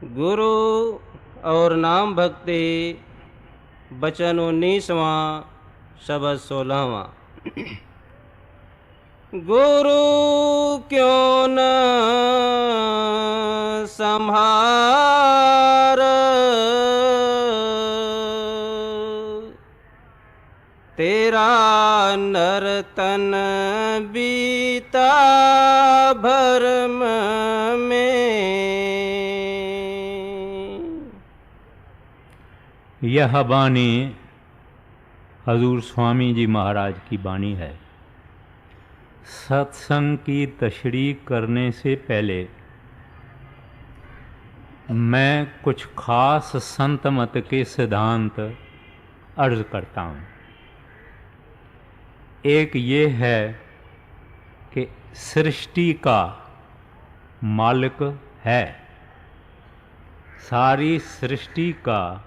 गुरु और नाम भक्ति वचन 19वां शब्द 16वां। गुरु क्यों न संहार, तेरा नर्तन बीता भरम में। यह बानी हजूर स्वामी जी महाराज की बानी है। सत्संग की तशरीह करने से पहले मैं कुछ खास संत मत के सिद्धांत अर्ज करता हूँ। एक ये है कि सृष्टि का मालिक है, सारी सृष्टि का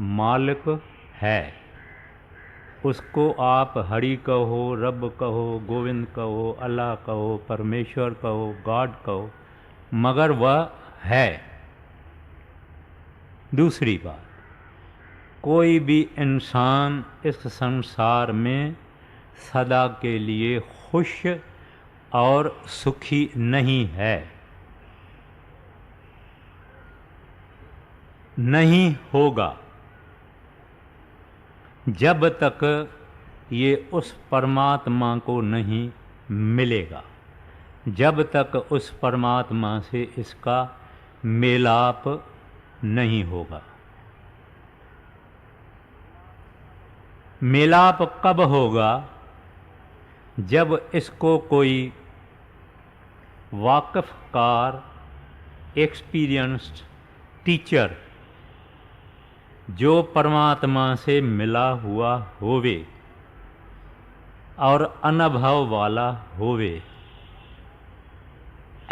मालिक है। उसको आप हरि कहो, रब कहो, गोविंद कहो, अल्लाह कहो, परमेश्वर कहो, गॉड कहो, मगर वह है। दूसरी बात, कोई भी इंसान इस संसार में सदा के लिए खुश और सुखी नहीं है, नहीं होगा जब तक ये उस परमात्मा को नहीं मिलेगा, जब तक उस परमात्मा से इसका मेलाप नहीं होगा। मेलाप कब होगा? जब इसको कोई वाकिफ़कार, एक्सपीरियंस्ड टीचर जो परमात्मा से मिला हुआ होवे और अनुभव वाला होवे,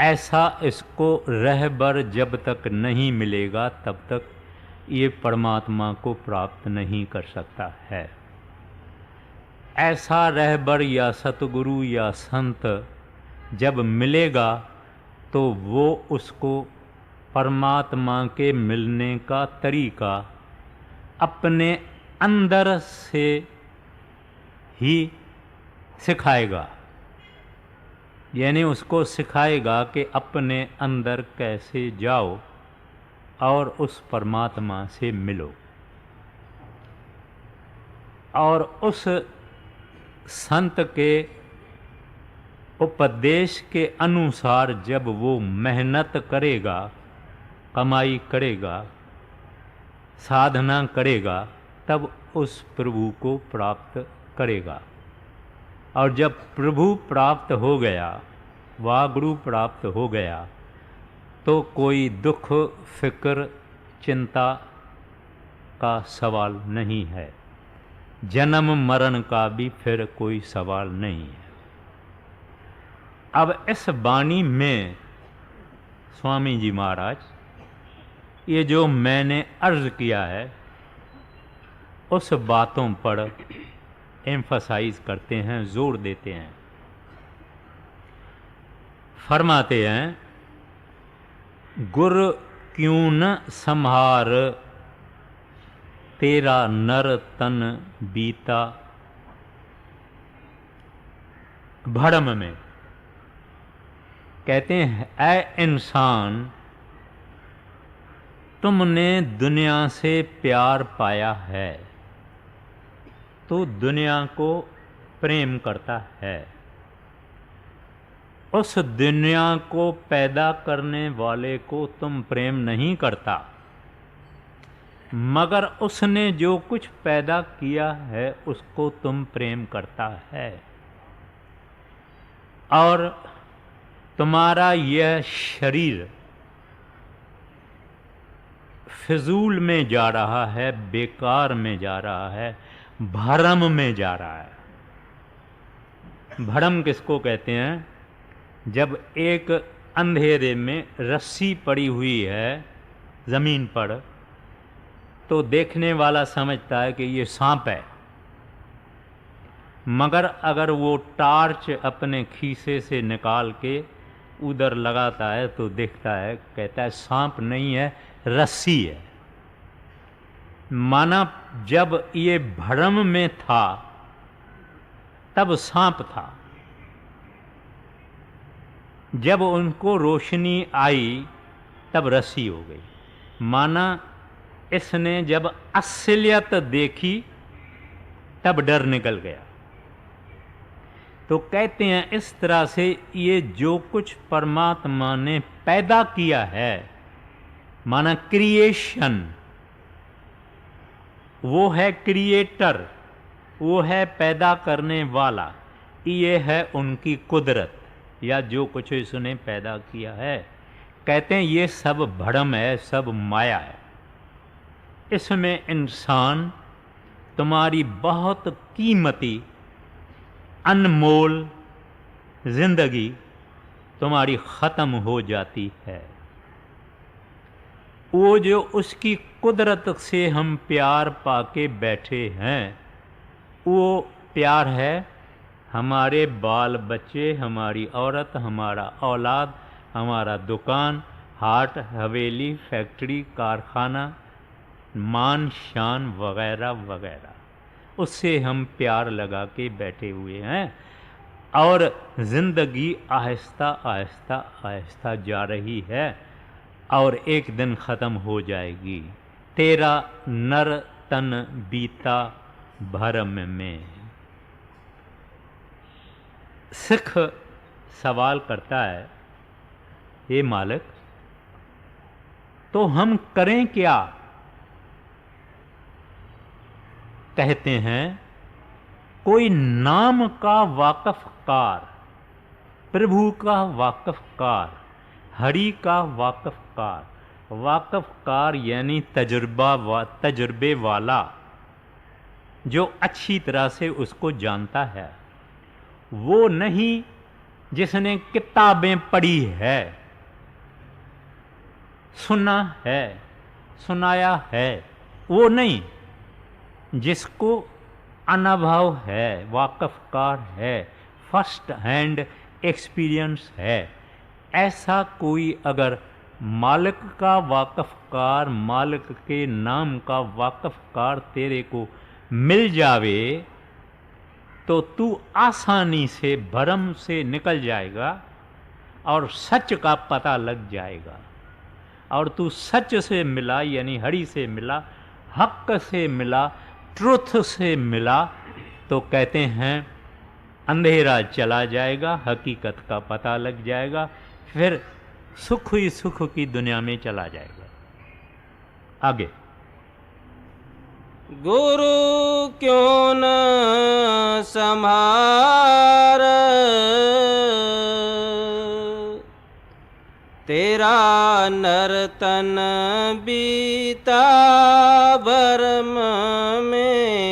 ऐसा इसको रहबर जब तक नहीं मिलेगा तब तक ये परमात्मा को प्राप्त नहीं कर सकता है। ऐसा रहबर या सतगुरु या संत जब मिलेगा तो वो उसको परमात्मा के मिलने का तरीका अपने अंदर से ही सिखाएगा, यानी उसको सिखाएगा कि अपने अंदर कैसे जाओ और उस परमात्मा से मिलो। और उस संत के उपदेश के अनुसार जब वो मेहनत करेगा, कमाई करेगा, साधना करेगा, तब उस प्रभु को प्राप्त करेगा। और जब प्रभु प्राप्त हो गया, वागुरु प्राप्त हो गया, तो कोई दुख, फिक्र, चिंता का सवाल नहीं है। जन्म मरण का भी फिर कोई सवाल नहीं है। अब इस वाणी में स्वामी जी महाराज ये जो मैंने अर्ज किया है उस बातों पर एम्फसाइज करते हैं, जोर देते हैं। फरमाते हैं, गुर क्यों न संहार, तेरा नर तन बीता भरम में। कहते हैं, ऐ इंसान, तुमने दुनिया से प्यार पाया है तो दुनिया को प्रेम करता है। उस दुनिया को पैदा करने वाले को तुम प्रेम नहीं करता, मगर उसने जो कुछ पैदा किया है उसको तुम प्रेम करता है। और तुम्हारा यह शरीर फिजूल में जा रहा है, बेकार में जा रहा है, भरम में जा रहा है। भरम किसको कहते हैं? जब एक अंधेरे में रस्सी पड़ी हुई है ज़मीन पर, तो देखने वाला समझता है कि ये सांप है, मगर अगर वो टार्च अपने खीसे से निकाल के उधर लगाता है तो देखता है, कहता है सांप नहीं है, रस्सी है। माना जब ये भ्रम में था तब सांप था, जब उनको रोशनी आई तब रस्सी हो गई। माना इसने जब असलियत देखी तब डर निकल गया। तो कहते हैं इस तरह से ये जो कुछ परमात्मा ने पैदा किया है, माना क्रिएशन, वो है क्रिएटर, वो है पैदा करने वाला, ये है उनकी कुदरत या जो कुछ इसने पैदा किया है। कहते हैं ये सब भ्रम है, सब माया है। इसमें इंसान तुम्हारी बहुत कीमती अनमोल जिंदगी तुम्हारी ख़त्म हो जाती है। वो जो उसकी कुदरत से हम प्यार पाके बैठे हैं, वो प्यार है हमारे बाल बच्चे, हमारी औरत, हमारा औलाद, हमारा दुकान, हाट, हवेली, फैक्ट्री, कारखाना, मान शान वगैरह वगैरह, उससे हम प्यार लगा के बैठे हुए हैं। और ज़िंदगी आहिस्ता आहिस्ता आहिस्ता जा रही है और एक दिन ख़त्म हो जाएगी। तेरा नर तन बीता भरम में। सिख सवाल करता है, हे मालिक, तो हम करें क्या? कहते हैं कोई नाम का वाकफकार, प्रभु का वाकफकार, हरि का वाकफकार, वाकफकार यानी तजुर्बे वाला, जो अच्छी तरह से उसको जानता है। वो नहीं जिसने किताबें पढ़ी है, सुना है, सुनाया है, वो नहीं, जिसको अनुभव है, वाकफकार है, फर्स्ट हैंड एक्सपीरियंस है। ऐसा कोई अगर मालिक का वाकफकार, मालिक के नाम का वाकफकार तेरे को मिल जावे तो तू आसानी से भ्रम से निकल जाएगा और सच का पता लग जाएगा। और तू सच से मिला यानी हरि से मिला, हक से मिला, ट्रुथ से मिला, तो कहते हैं अंधेरा चला जाएगा, हकीकत का पता लग जाएगा, फिर सुख ही सुख की दुनिया में चला जाएगा। आगे, गुरु क्यों न संभार तेरा नर्तन बीता भरम में।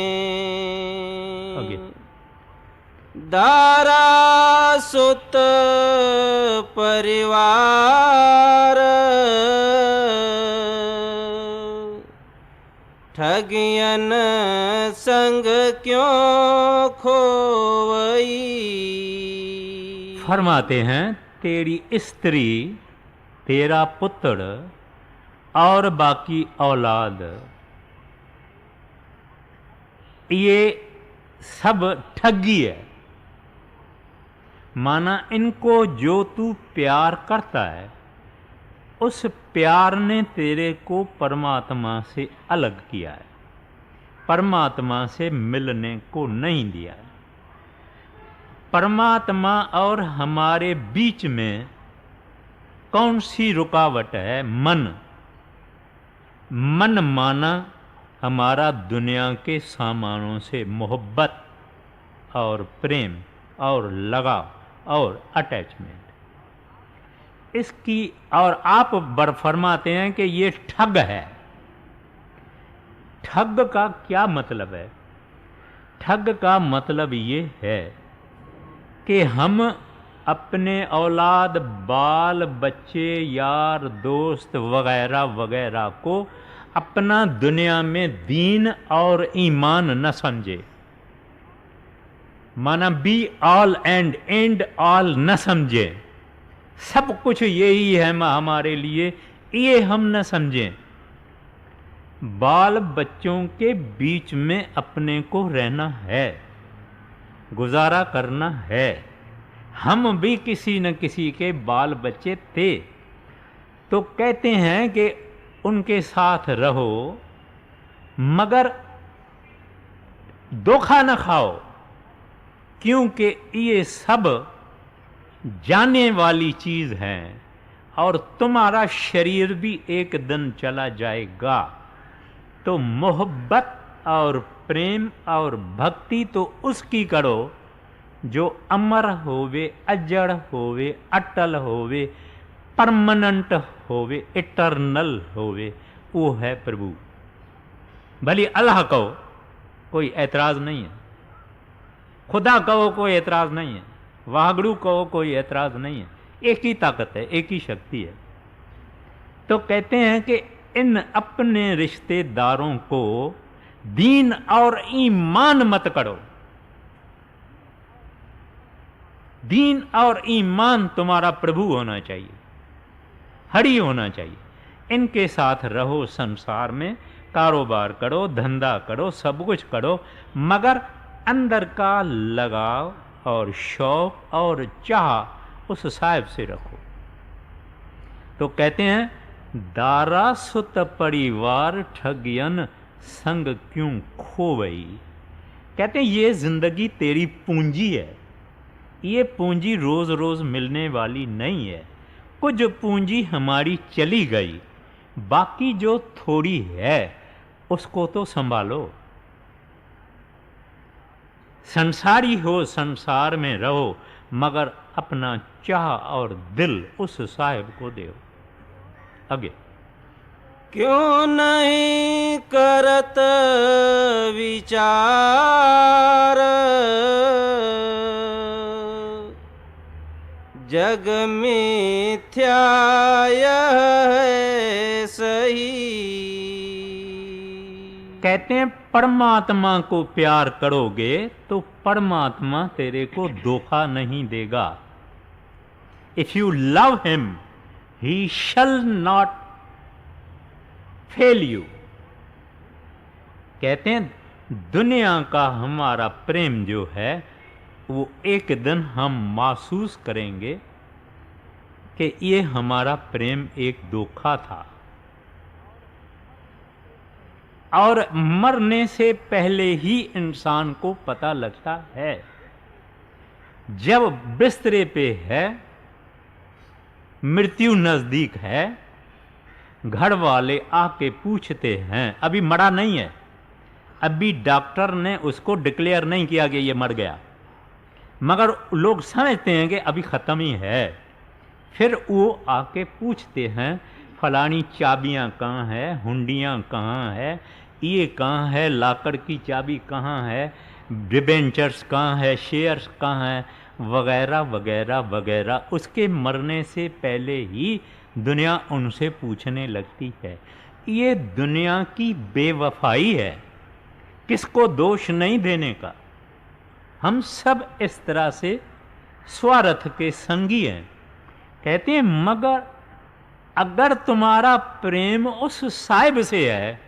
आगे, दारा सुत परिवार ठगियन संग क्यों खोवई। फरमाते हैं तेरी स्त्री, तेरा पुत्र और बाकी औलाद, ये सब ठगी है। माना इनको जो तू प्यार करता है, उस प्यार ने तेरे को परमात्मा से अलग किया है, परमात्मा से मिलने को नहीं दिया है। परमात्मा और हमारे बीच में कौन सी रुकावट है? मन। मन माना हमारा दुनिया के सामानों से मोहब्बत और प्रेम और लगाव और अटैचमेंट। इसकी और आप फरमाते हैं कि ये ठग है। ठग का क्या मतलब है? ठग का मतलब ये है कि हम अपने औलाद, बाल बच्चे, यार दोस्त वगैरह वगैरह को अपना दुनिया में दीन और ईमान न समझे। माना be all and and all न समझे, सब कुछ यही है हमारे लिए, ये हम न समझें। बाल बच्चों के बीच में अपने को रहना है, गुजारा करना है। हम भी किसी न किसी के बाल बच्चे थे, तो कहते हैं कि उनके साथ रहो मगर धोखा न खाओ, क्योंकि ये सब जाने वाली चीज है और तुम्हारा शरीर भी एक दिन चला जाएगा। तो मोहब्बत और प्रेम और भक्ति तो उसकी करो जो अमर होवे, अजड़ होवे, अटल होवे, परमानेंट होवे, इटर्नल होवे, वो है प्रभु। भली अल्लाह कहो, कोई ऐतराज नहीं है, खुदा कहो कोई ऐतराज नहीं है, वाहगुरु कहो कोई ऐतराज नहीं है, एक ही ताकत है, एक ही शक्ति है। तो कहते हैं कि इन अपने रिश्तेदारों को दीन और ईमान मत करो। दीन और ईमान तुम्हारा प्रभु होना चाहिए, हरि होना चाहिए। इनके साथ रहो, संसार में कारोबार करो, धंधा करो, सब कुछ करो, मगर अंदर का लगाव और शौक और चाह उस साहिब से रखो। तो कहते हैं दारा सुत परिवार ठगियन संग क्यों खोवई। कहते हैं ये जिंदगी तेरी पूंजी है, ये पूंजी रोज रोज मिलने वाली नहीं है। कुछ पूंजी हमारी चली गई, बाकी जो थोड़ी है उसको तो संभालो। संसारी हो, संसार में रहो, मगर अपना चाह और दिल उस साहिब को दो। आगे क्यों नहीं करत विचार, जग मिथ्या यह है सही। कहते हैं परमात्मा को प्यार करोगे तो परमात्मा तेरे को धोखा नहीं देगा। If you love him he shall not fail you. कहते हैं दुनिया का हमारा प्रेम जो है वो एक दिन हम महसूस करेंगे कि ये हमारा प्रेम एक धोखा था, और मरने से पहले ही इंसान को पता लगता है। जब बिस्तरे पे है, मृत्यु नजदीक है, घर वाले आके पूछते हैं, अभी मरा नहीं है, अभी डॉक्टर ने उसको डिक्लेयर नहीं किया कि ये मर गया, मगर लोग समझते हैं कि अभी ख़त्म ही है। फिर वो आके पूछते हैं फलानी चाबियां कहाँ है, हुंडियां कहाँ है, ये कहाँ है, लाकर की चाबी कहाँ है, डिबेंचर्स कहाँ है, शेयर्स कहाँ है, वगैरह वगैरह वगैरह। उसके मरने से पहले ही दुनिया उनसे पूछने लगती है। ये दुनिया की बेवफाई है, किसको दोष नहीं देने का। हम सब इस तरह से स्वार्थ के संगी हैं। कहते हैं मगर अगर तुम्हारा प्रेम उस साहिब से है,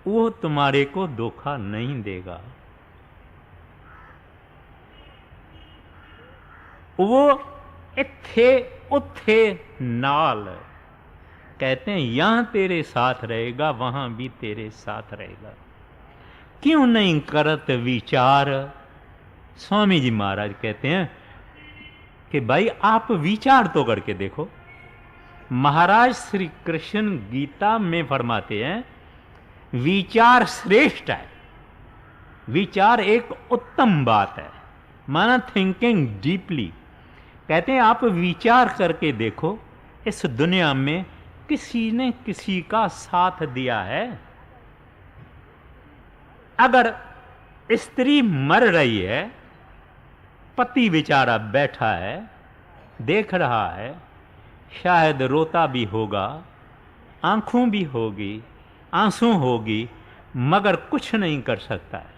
वो तुम्हारे को धोखा नहीं देगा। वो इत्थे उथे नाल, कहते हैं यहां तेरे साथ रहेगा, वहां भी तेरे साथ रहेगा। क्यों नहीं करत विचार। स्वामी जी महाराज कहते हैं कि भाई आप विचार तो करके देखो। महाराज श्री कृष्ण गीता में फरमाते हैं विचार श्रेष्ठ है, विचार एक उत्तम बात है, माना थिंकिंग डीपली। कहते हैं आप विचार करके देखो, इस दुनिया में किसी ने किसी का साथ दिया है? अगर स्त्री मर रही है, पति बेचारा बैठा है, देख रहा है, शायद रोता भी होगा, आंखों भी होगी, आंसू होगी, मगर कुछ नहीं कर सकता है।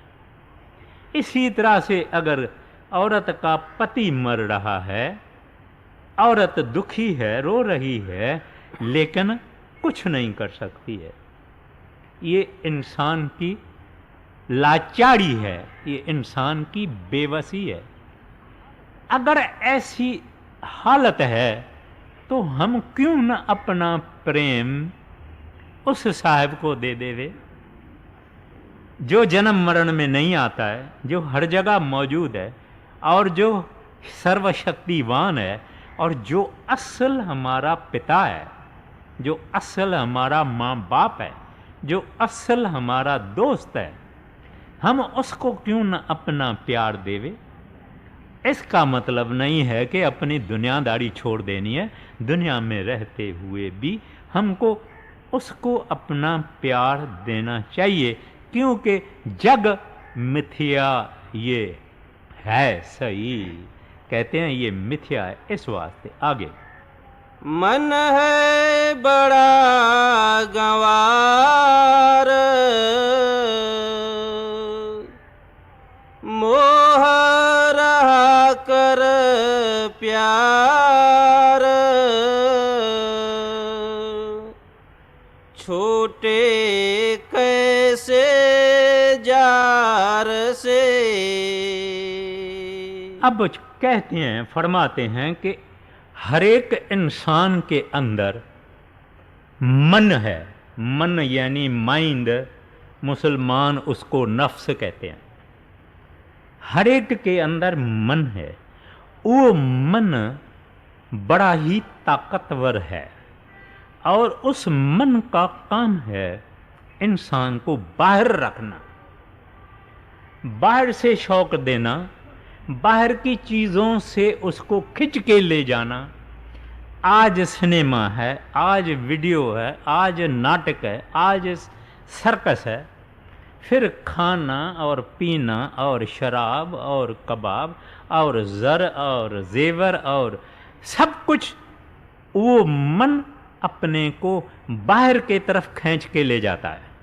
इसी तरह से अगर औरत का पति मर रहा है औरत दुखी है, रो रही है, लेकिन कुछ नहीं कर सकती है। ये इंसान की लाचारी है, ये इंसान की बेबसी है। अगर ऐसी हालत है तो हम क्यों न अपना प्रेम उस साहब को दे देवे जो जन्म मरण में नहीं आता है, जो हर जगह मौजूद है और जो सर्वशक्तिवान है और जो असल हमारा पिता है, जो असल हमारा माँ बाप है, जो असल हमारा दोस्त है। हम उसको क्यों न अपना प्यार देवे। इसका मतलब नहीं है कि अपनी दुनियादारी छोड़ देनी है। दुनिया में रहते हुए भी हमको उसको अपना प्यार देना चाहिए, क्योंकि जग मिथ्या ये है सही। कहते हैं ये मिथ्या है, इस वास्ते। आगे, मन है बड़ा गंवार, मोह रहा कर प्यार, छोटे कैसे जार से। अब कहते हैं, फरमाते हैं कि हर एक इंसान के अंदर मन है। मन यानी माइंड, मुसलमान उसको नफ्स कहते हैं। हर एक के अंदर मन है। वो मन बड़ा ही ताकतवर है और उस मन का काम है इंसान को बाहर रखना, बाहर से शौक देना, बाहर की चीज़ों से उसको खिंच के ले जाना। आज सिनेमा है, आज वीडियो है, आज नाटक है, आज सर्कस है, फिर खाना और पीना और शराब और कबाब और ज़र और जेवर और सब कुछ। वो मन अपने को बाहर के तरफ खींच के ले जाता है।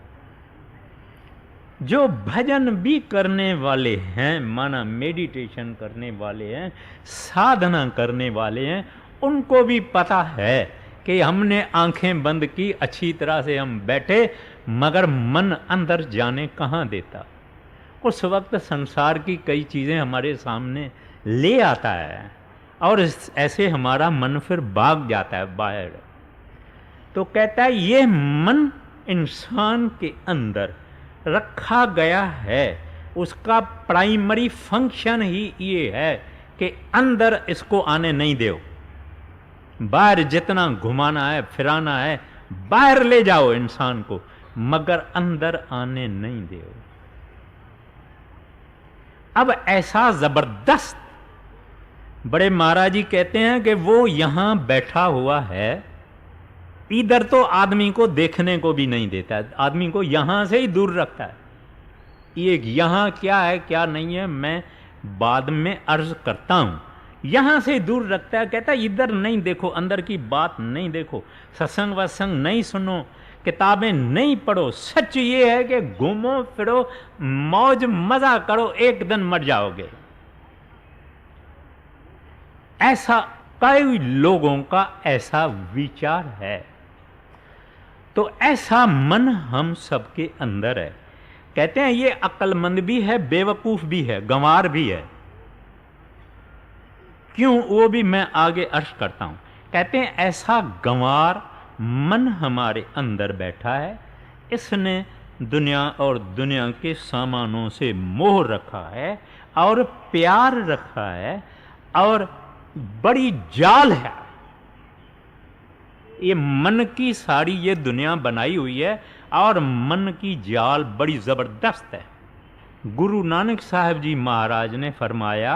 जो भजन भी करने वाले हैं, माना मेडिटेशन करने वाले हैं, साधना करने वाले हैं, उनको भी पता है कि हमने आंखें बंद की, अच्छी तरह से हम बैठे, मगर मन अंदर जाने कहाँ देता। उस वक्त संसार की कई चीज़ें हमारे सामने ले आता है और ऐसे हमारा मन फिर भाग जाता है बाहर। तो कहता है ये मन इंसान के अंदर रखा गया है, उसका प्राइमरी फंक्शन ही ये है कि अंदर इसको आने नहीं दो। बाहर जितना घुमाना है, फिराना है, बाहर ले जाओ इंसान को, मगर अंदर आने नहीं दो। अब ऐसा जबरदस्त, बड़े महाराज जी कहते हैं कि वो यहां बैठा हुआ है, इधर तो आदमी को देखने को भी नहीं देता है, आदमी को यहां से ही दूर रखता है। ये यहां क्या है क्या नहीं है मैं बाद में अर्ज करता हूं। यहां से दूर रखता है, कहता है इधर नहीं देखो, अंदर की बात नहीं देखो, सत्संग वत्संग नहीं सुनो, किताबें नहीं पढ़ो। सच ये है कि घूमो फिरो, मौज मजा करो, एक दिन मर जाओगे। ऐसा कई लोगों का ऐसा विचार है। तो ऐसा मन हम सबके अंदर है। कहते हैं ये अक्लमंद भी है, बेवकूफ भी है, गंवार भी है। क्यों, वो भी मैं आगे अर्ज करता हूं। कहते हैं ऐसा गंवार मन हमारे अंदर बैठा है, इसने दुनिया और दुनिया के सामानों से मोह रखा है और प्यार रखा है और बड़ी जाल है। ये मन की सारी ये दुनिया बनाई हुई है और मन की जाल बड़ी ज़बरदस्त है। गुरु नानक साहब जी महाराज ने फरमाया,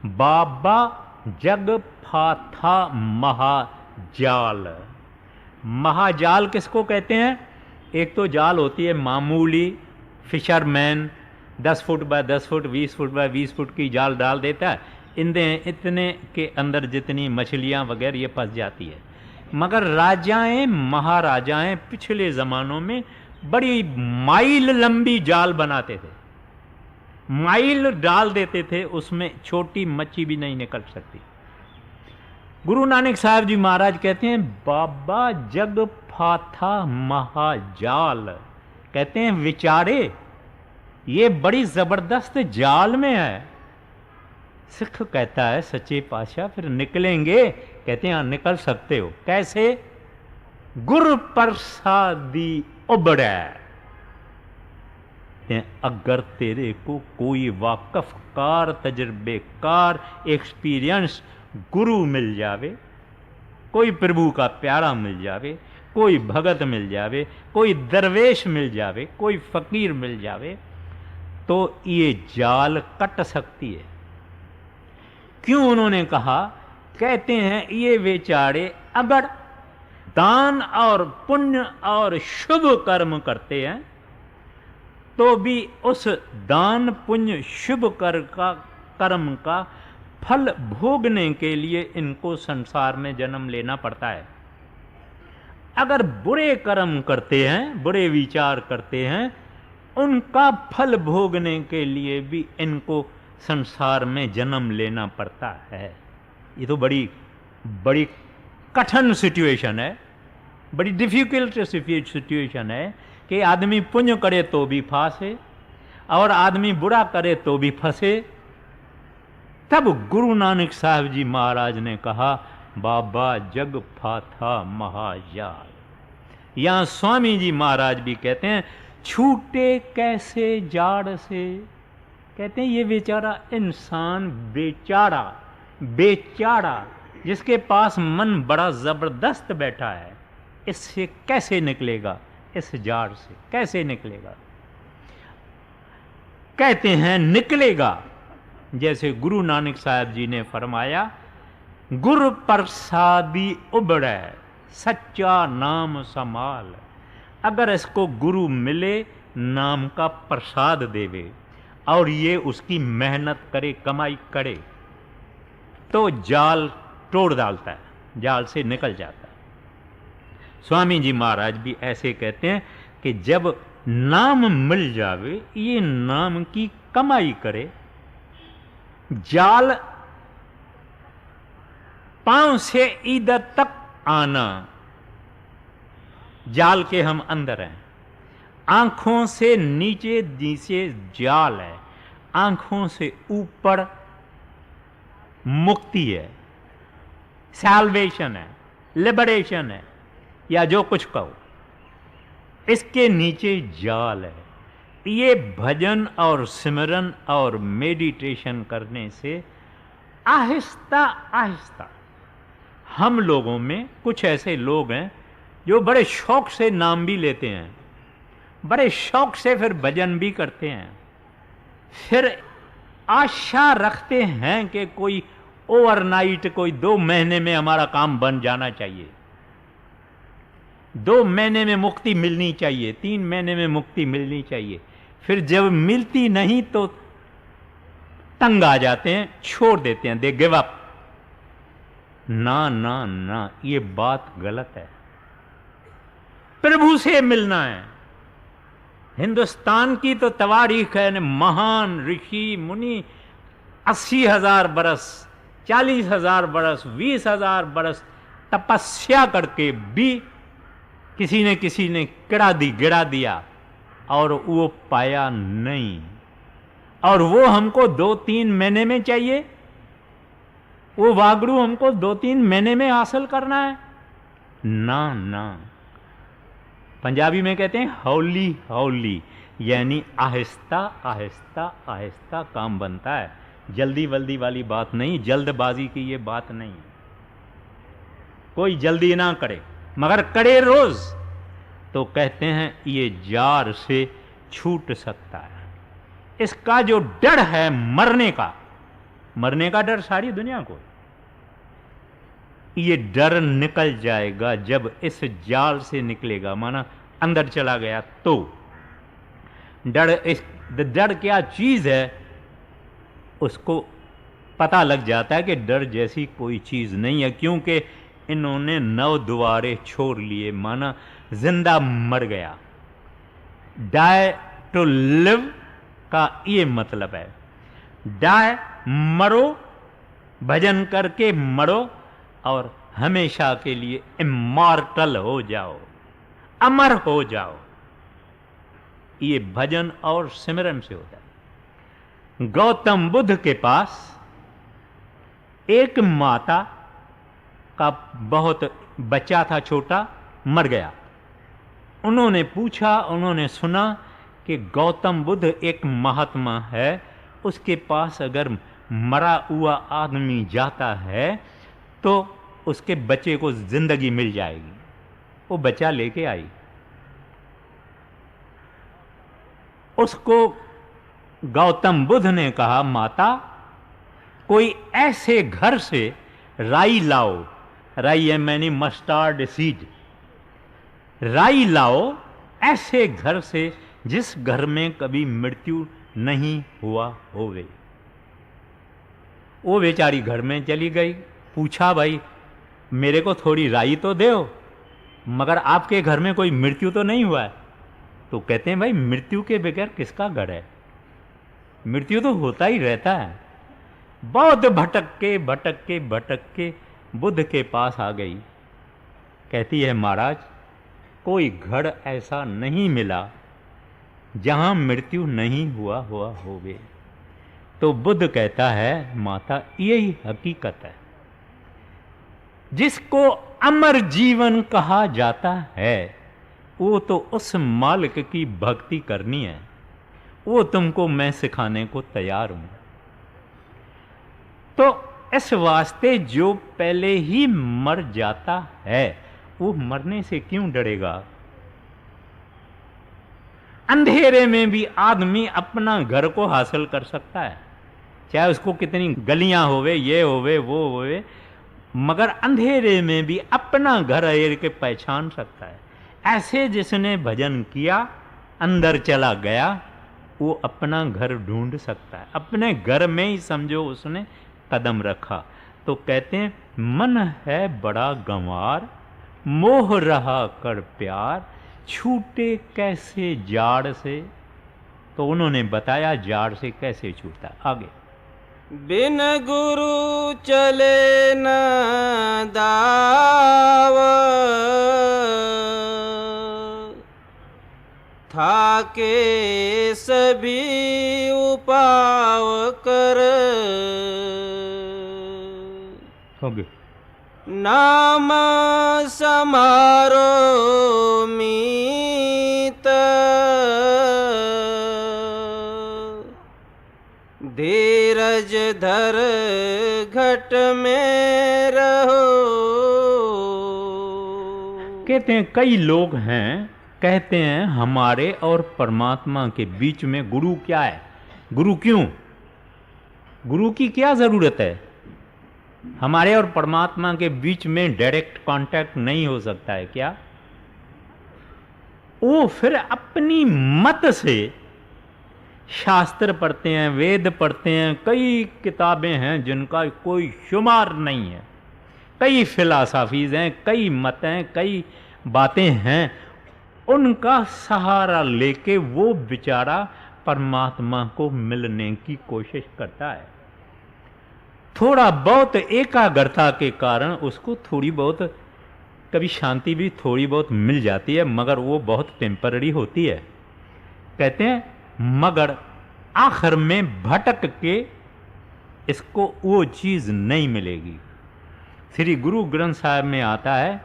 बाबा जग फाथा महाजाल। महाजाल किसको कहते हैं? एक तो जाल होती है मामूली, fisherman 10 foot by 10 foot 20 foot by 20 foot की जाल डाल देता है, इतने के अंदर जितनी मछलियां वगैरह ये फंस जाती है। मगर राजाएं महाराजाएं पिछले ज़मानों में बड़ी माइल लंबी जाल बनाते थे, माइल डाल देते थे, उसमें छोटी मच्छी भी नहीं निकल सकती। गुरु नानक साहब जी महाराज कहते हैं बाबा जग फाथा महाजाल, कहते हैं विचारे ये बड़ी जबरदस्त जाल में है। सिख कहता है सच्चे पातशाह फिर निकलेंगे? कहते हैं हाँ निकल सकते हो। कैसे? गुर प्रसादी उबड़े, अगर तेरे को कोई वाकफकार तजर्बेकार एक्सपीरियंस गुरु मिल जावे, कोई प्रभु का प्यारा मिल जावे, कोई भगत मिल जावे, कोई दरवेश मिल जावे, कोई फकीर मिल जावे, तो ये जाल कट सकती है। क्यों उन्होंने कहा? कहते हैं ये बेचारे अगर दान और पुण्य और शुभ कर्म करते हैं तो भी उस दान पुण्य शुभ कर्म का फल भोगने के लिए इनको संसार में जन्म लेना पड़ता है। अगर बुरे कर्म करते हैं, बुरे विचार करते हैं, उनका फल भोगने के लिए भी इनको संसार में जन्म लेना पड़ता है। ये तो बड़ी बड़ी कठिन सिचुएशन है, बड़ी डिफिकल्ट सिचुएशन है कि आदमी पुण्य करे तो भी फांसे और आदमी बुरा करे तो भी फंसे। तब गुरु नानक साहब जी महाराज ने कहा बाबा जग फाथा महाजाल। यहाँ स्वामी जी महाराज भी कहते हैं छूटे कैसे जाड़ से, कहते हैं ये बेचारा इंसान बेचारा बेचारा जिसके पास मन बड़ा जबरदस्त बैठा है, इससे कैसे निकलेगा? इस जाड़ से कैसे निकलेगा? कहते हैं निकलेगा जैसे गुरु नानक साहब जी ने फरमाया गुर प्रसादी उबड़े सच्चा नाम संभाल। अगर इसको गुरु मिले, नाम का प्रसाद देवे और ये उसकी मेहनत करे, कमाई करे, तो जाल तोड़ डालता है, जाल से निकल जाता है। स्वामी जी महाराज भी ऐसे कहते हैं कि जब नाम मिल जावे, ये नाम की कमाई करे, जाल पांव से इधर तक आना, जाल के हम अंदर हैं, आंखों से नीचे नीचे जाल है, आंखों से ऊपर मुक्ति है, सैल्वेशन है, लिबरेशन है, या जो कुछ कहो, इसके नीचे जाल है। ये भजन और सिमरन और मेडिटेशन करने से आहिस्ता आहिस्ता, हम लोगों में कुछ ऐसे लोग हैं जो बड़े शौक से नाम भी लेते हैं, बड़े शौक से फिर भजन भी करते हैं, फिर आशा रखते हैं कि कोई ओवरनाइट, कोई 2 महीने में हमारा काम बन जाना चाहिए, 2 महीने में मुक्ति मिलनी चाहिए, 3 महीने में मुक्ति मिलनी चाहिए। फिर जब मिलती नहीं तो तंग आ जाते हैं, छोड़ देते हैं, दे गिव अप। ना ना ना, ये बात गलत है। प्रभु से मिलना है। हिंदुस्तान की तो तवारीख है, महान ऋषि मुनि 80,000 बरस, 40,000 बरस, 20,000 बरस तपस्या करके भी किसी ने गिरा दिया और वो पाया नहीं, और वो हमको 2-3 महीने में चाहिए, वो वागड़ू हमको 2-3 महीने में हासिल करना है। ना ना, पंजाबी में कहते हैं हौली हौली, यानी आहिस्ता आहिस्ता आहिस्ता काम बनता है, जल्दी वल्दी वाली बात नहीं, जल्दबाजी की ये बात नहीं। कोई जल्दी ना करे, मगर करे रोज, तो कहते हैं ये जार से छूट सकता है। इसका जो डर है मरने का डर सारी दुनिया को, ये डर निकल जाएगा जब इस जाल से निकलेगा, माना अंदर चला गया तो। डर क्या चीज है उसको पता लग जाता है कि डर जैसी कोई चीज नहीं है, क्योंकि इन्होंने 9 द्वारे छोड़ लिए, माना जिंदा मर गया। डाई टू लिव का ये मतलब है, डाई मरो, भजन करके मरो, और हमेशा के लिए इमॉर्टल हो जाओ, अमर हो जाओ। ये भजन और सिमरन से होता है। गौतम बुद्ध के पास एक माता का बहुत बच्चा था, छोटा, मर गया। उन्होंने पूछा, उन्होंने सुना कि गौतम बुद्ध एक महात्मा है, उसके पास अगर मरा हुआ आदमी जाता है तो उसके बच्चे को जिंदगी मिल जाएगी। वो बच्चा लेके आई। उसको गौतम बुद्ध ने कहा, माता कोई ऐसे घर से राई लाओ, राई है मैंने मस्टर्ड सीड, राई लाओ ऐसे घर से जिस घर में कभी मृत्यु नहीं हुआ होवे। वो बेचारी घर में चली गई। पूछा, भाई मेरे को थोड़ी राई तो दो, मगर आपके घर में कोई मृत्यु तो नहीं हुआ है? तो कहते हैं, भाई मृत्यु के बगैर किसका घर है? मृत्यु तो होता ही रहता है। बहुत भटक के बुद्ध के पास आ गई। कहती है, महाराज कोई घर ऐसा नहीं मिला जहां मृत्यु नहीं हुआ होवे। तो बुद्ध कहता है, माता यही हकीकत है। जिसको अमर जीवन कहा जाता है वो तो उस मालिक की भक्ति करनी है। वो तुमको मैं सिखाने को तैयार हूं। तो इस वास्ते जो पहले ही मर जाता है वो मरने से क्यों डरेगा? अंधेरे में भी आदमी अपना घर को हासिल कर सकता है, चाहे उसको कितनी गलियां होवे, ये होवे, वो होवे, मगर अंधेरे में भी अपना घर एड़ के पहचान सकता है। ऐसे जिसने भजन किया, अंदर चला गया, वो अपना घर ढूंढ सकता है। अपने घर में ही समझो उसने कदम रखा। तो कहते हैं, मन है बड़ा गंवार, मोह रहा कर प्यार, छूटे कैसे जाड़ से। तो उन्होंने बताया जाड़ से कैसे छूटता। आगे, बिन गुरु चले न दाव, थाके सभी उपाव कर, नाम समारो मीत, धीरज धर घट में रहो। कहते हैं, कई लोग हैं कहते हैं हमारे और परमात्मा के बीच में गुरु क्या है? गुरु क्यों? गुरु की क्या जरूरत है? हमारे और परमात्मा के बीच में डायरेक्ट कांटेक्ट नहीं हो सकता है क्या? वो फिर अपनी मत से शास्त्र पढ़ते हैं, वेद पढ़ते हैं, कई किताबें हैं जिनका कोई शुमार नहीं है, कई फिलॉसफीज हैं, कई मत हैं, कई बातें हैं। उनका सहारा लेके वो बेचारा परमात्मा को मिलने की कोशिश करता है। थोड़ा बहुत एकाग्रता के कारण उसको थोड़ी बहुत कभी शांति भी थोड़ी बहुत मिल जाती है, मगर वो बहुत टेम्पररी होती है। कहते हैं, मगर आखिर में भटक के इसको वो चीज़ नहीं मिलेगी। श्री गुरु ग्रंथ साहब में आता है,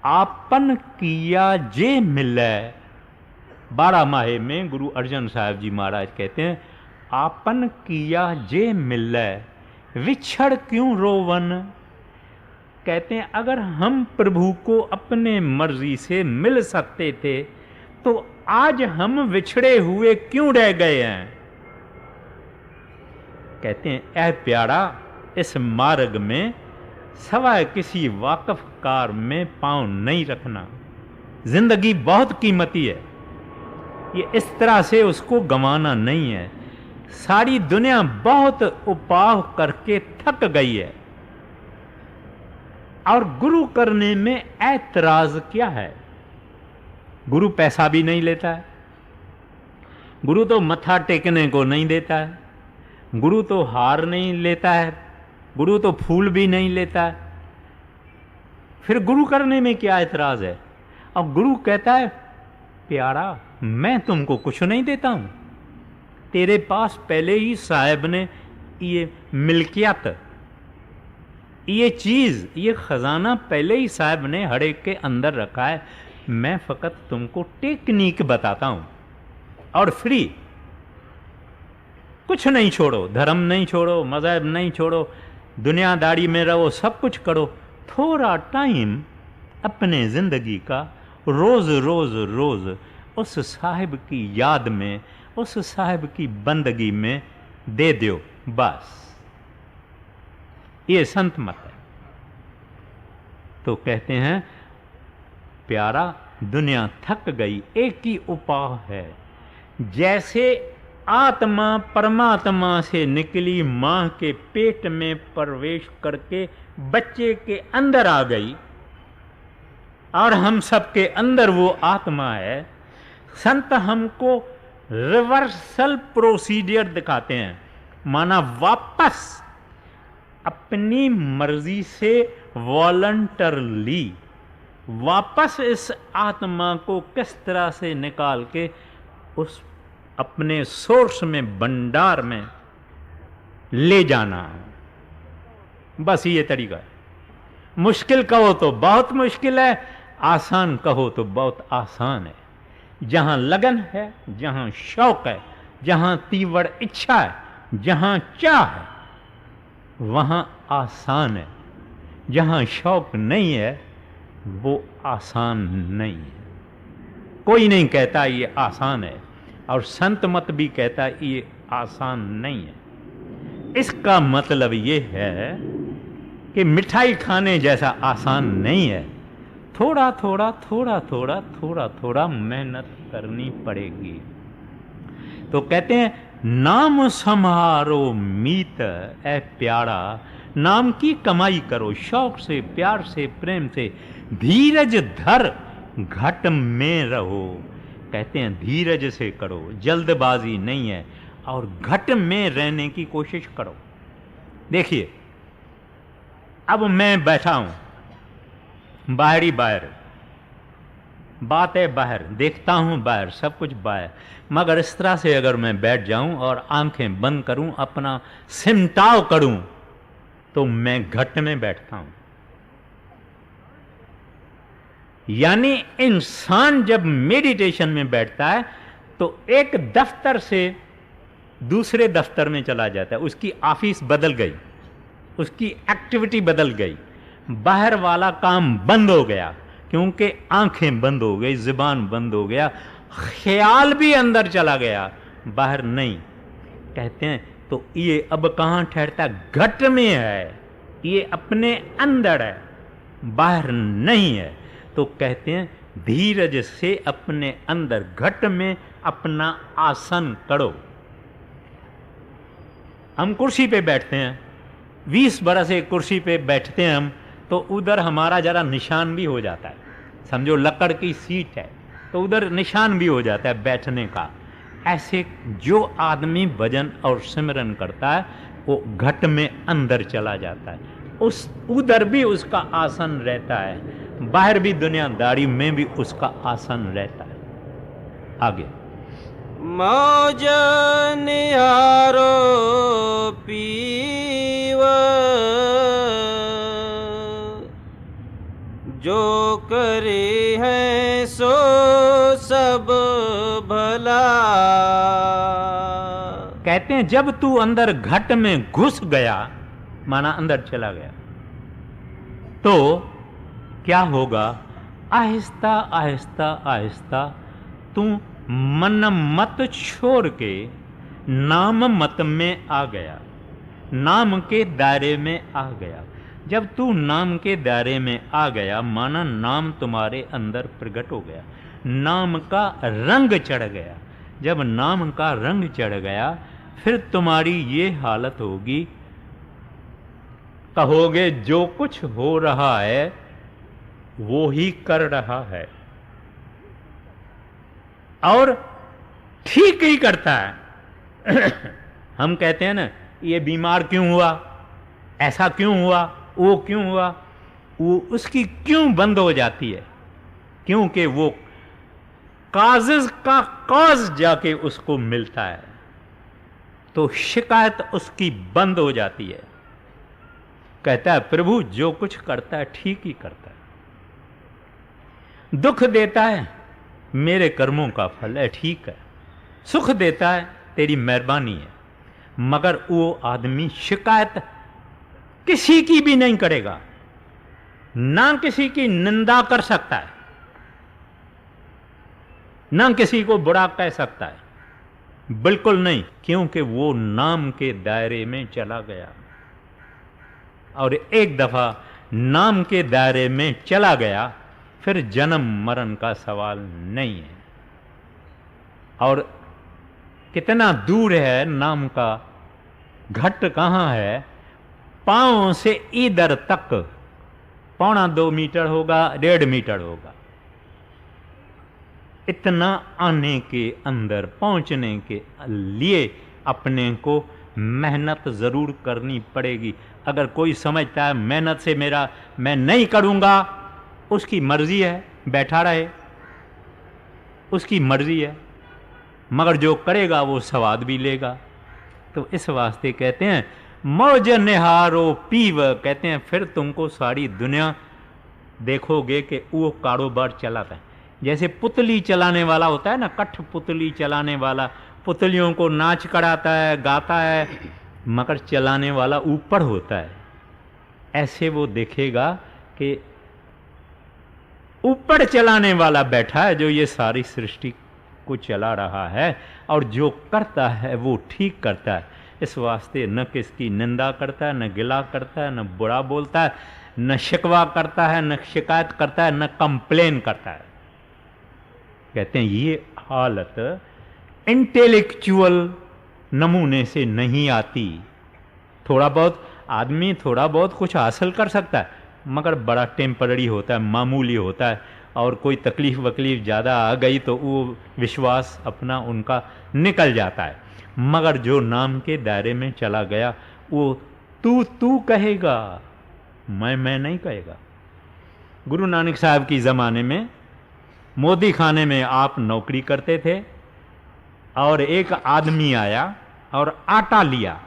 आपन किया जे मिले। 12 माहे में गुरु अर्जन साहब जी महाराज कहते हैं, आपन किया जे मिले, विछड़ क्यों रोवन। कहते हैं, अगर हम प्रभु को अपने मर्जी से मिल सकते थे तो आज हम विछड़े हुए क्यों रह गए हैं। कहते हैं, ऐ प्यारा, इस मार्ग में सवाए किसी वाकफकार में पांव नहीं रखना। जिंदगी बहुत कीमती है, ये इस तरह से उसको गंवाना नहीं है। सारी दुनिया बहुत उपाव करके थक गई है, और गुरु करने में ऐतराज क्या है? गुरु पैसा भी नहीं लेता है, गुरु तो मत्था टेकने को नहीं देता है, गुरु तो हार नहीं लेता है, गुरु तो फूल भी नहीं लेता है, फिर गुरु करने में क्या एतराज है? अब गुरु कहता है प्यारा मैं तुमको कुछ नहीं देता हूं, तेरे पास पहले ही साहब ने ये मिल्कियत, ये चीज, ये खजाना पहले ही साहब ने हर एक के अंदर रखा है, मैं फकत तुमको टेक्निक बताता हूं। और फ्री, कुछ नहीं छोड़ो, धर्म नहीं छोड़ो, मजहब नहीं छोड़ो, दुनियादारी में रहो, सब कुछ करो, थोड़ा टाइम अपने जिंदगी का रोज रोज रोज उस साहिब की याद में, उस साहिब की बंदगी में दे दो, बस। ये संत मत है। तो कहते हैं प्यारा दुनिया थक गई, एक ही उपाय है, जैसे आत्मा परमात्मा से निकली मां के पेट में प्रवेश करके बच्चे के अंदर आ गई, और हम सबके अंदर वो आत्मा है। संत हमको रिवर्सल प्रोसीजर दिखाते हैं, माना वापस अपनी मर्जी से वॉलंटरली वापस इस आत्मा को किस तरह से निकाल के उस अपने सोर्स में, भंडार में ले जाना, बस ये तरीका है। मुश्किल कहो तो बहुत मुश्किल है, आसान कहो तो बहुत आसान है। जहां लगन है, जहां शौक है, जहां तीव्र इच्छा है, जहां चाह है, वहां आसान है। जहां शौक नहीं है वो आसान नहीं है। कोई नहीं कहता ये आसान है, और संत मत भी कहता ये आसान नहीं है। इसका मतलब ये है कि मिठाई खाने जैसा आसान नहीं है, थोड़ा थोड़ा थोड़ा थोड़ा थोड़ा थोड़ा मेहनत करनी पड़ेगी। तो कहते हैं नाम सम्हारो मीत ए प्यारा, नाम की कमाई करो शौक से, प्यार से, प्रेम से, धीरज धर घट में रहो। कहते हैं धीरज से करो, जल्दबाजी नहीं है, और घट में रहने की कोशिश करो। देखिए अब मैं बैठा हूं, बाहरी बाहर बात है, बाहर देखता हूं, बाहर सब कुछ बाहर, मगर इस तरह से अगर मैं बैठ जाऊं और आंखें बंद करूं, अपना सिमटाव करूं, तो मैं घट में बैठता हूं। यानी इंसान जब मेडिटेशन में बैठता है तो एक दफ्तर से दूसरे दफ्तर में चला जाता है, उसकी ऑफिस बदल गई, उसकी एक्टिविटी बदल गई, बाहर वाला काम बंद हो गया, क्योंकि आंखें बंद हो गई, जुबान बंद हो गया, ख्याल भी अंदर चला गया, बाहर नहीं। कहते हैं तो ये अब कहाँ ठहरता? घट में है, ये अपने अंदर है, बाहर नहीं है। तो कहते हैं धीरज से अपने अंदर घट में अपना आसन करो। हम कुर्सी पे बैठते हैं, 20 बरस एक कुर्सी पे बैठते हैं हम, तो उधर हमारा जरा निशान भी हो जाता है, समझो लकड़ की सीट है तो उधर निशान भी हो जाता है बैठने का। ऐसे जो आदमी भजन और सिमरन करता है वो घट में अंदर चला जाता है, उस उधर भी उसका आसन रहता है, बाहर भी दुनियादारी में भी उसका आसन रहता है। आगे मौज निहारो पीव, जो करे है सो सब भला। कहते हैं जब तू अंदर घट में घुस गया, माना अंदर चला गया, तो क्या होगा? आहिस्ता आहिस्ता आहिस्ता तू मन मत छोड़ के नाम मत में आ गया, नाम के दायरे में आ गया। जब तू नाम के दायरे में आ गया, माना नाम तुम्हारे अंदर प्रकट हो गया, नाम का रंग चढ़ गया। जब नाम का रंग चढ़ गया फिर तुम्हारी ये हालत होगी, कहोगे जो कुछ हो रहा है वो ही कर रहा है, और ठीक ही करता है। हम कहते हैं ना ये बीमार क्यों हुआ, ऐसा क्यों हुआ, वो क्यों हुआ, वो उसकी क्यों बंद हो जाती है? क्योंकि वो काज़ का कॉज जाके उसको मिलता है, तो शिकायत उसकी बंद हो जाती है। कहता है प्रभु जो कुछ करता है ठीक ही करता है, दुख देता है मेरे कर्मों का फल है, ठीक है, सुख देता है तेरी मेहरबानी है। मगर वो आदमी शिकायत किसी की भी नहीं करेगा, ना किसी की निंदा कर सकता है, ना किसी को बुरा कह सकता है, बिल्कुल नहीं, क्योंकि वो नाम के दायरे में चला गया। और एक दफा नाम के दायरे में चला गया, फिर जन्म मरण का सवाल नहीं है। और कितना दूर है नाम का घट, कहाँ है? पांव से इधर तक 1.25 मीटर होगा, 1.5 मीटर होगा। इतना आने के अंदर पहुंचने के लिए अपने को मेहनत ज़रूर करनी पड़ेगी। अगर कोई समझता है मेहनत से मैं नहीं करूँगा, उसकी मर्जी है, बैठा रहे, उसकी मर्जी है, मगर जो करेगा वो स्वाद भी लेगा। तो इस वास्ते कहते हैं मौज निहारो पीव, कहते हैं फिर तुमको सारी दुनिया देखोगे कि वो कारोबार चलाता है। जैसे पुतली चलाने वाला होता है ना, कठपुतली चलाने वाला पुतलियों को नाच कराता है, गाता है, मगर चलाने वाला ऊपर होता है। ऐसे वो देखेगा कि ऊपर चलाने वाला बैठा है जो ये सारी सृष्टि को चला रहा है, और जो करता है वो ठीक करता है। इस वास्ते न किसकी निंदा करता है, न गिला करता है, न बुरा बोलता है, न शिकवा करता है, न शिकायत करता है, न कंप्लेन करता है। कहते हैं ये हालत इंटेलेक्चुअल नमूने से नहीं आती। थोड़ा बहुत कुछ हासिल कर सकता है, मगर बड़ा टेम्पररी होता है, मामूली होता है, और कोई तकलीफ वकलीफ ज़्यादा आ गई तो वो विश्वास अपना उनका निकल जाता है। मगर जो नाम के दायरे में चला गया वो तू कहेगा, मैं नहीं कहेगा। गुरु नानक साहब की ज़माने में मोदी खाने में आप नौकरी करते थे, और एक आदमी आया और आटा लिया।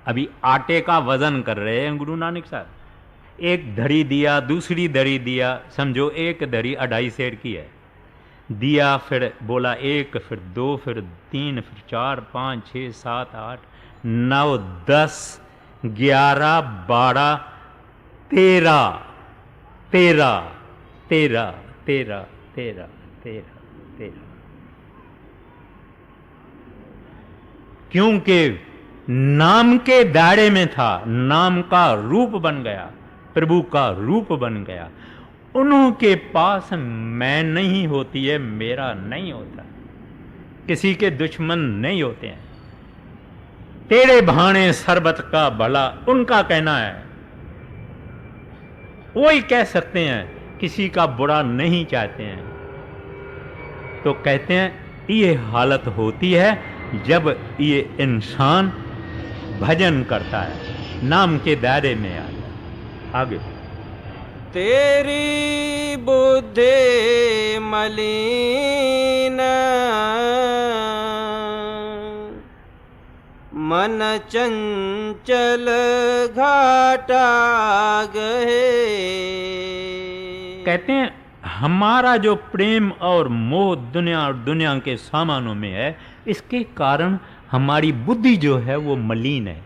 अभी आटे का वज़न कर रहे हैं गुरु नानक साहब। एक धरी दिया, दूसरी धरी दिया, समझो एक धरी 2.5 सेर की है, दिया। फिर बोला 1, फिर 2, फिर 3, फिर 4, 5, 6, 7, 8, 9, 10, 11, 12, 13, 13, 13, 13, 13, 13, 13। क्योंकि नाम के दायरे में था, नाम का रूप बन गया, प्रभु का रूप बन गया। उन्हों के पास मैं नहीं होती है, मेरा नहीं होता, किसी के दुश्मन नहीं होते हैं। तेरे भाणे सरबत का भला, उनका कहना है, वही कह सकते हैं, किसी का बुरा नहीं चाहते हैं। तो कहते हैं ये हालत होती है जब ये इंसान भजन करता है, नाम के दायरे में आता है। आगे तेरी बुद्धि मलिन मन चंचल घाटा गए। कहते हैं हमारा जो प्रेम और मोह दुनिया और दुनिया के सामानों में है, इसके कारण हमारी बुद्धि जो है वो मलिन है।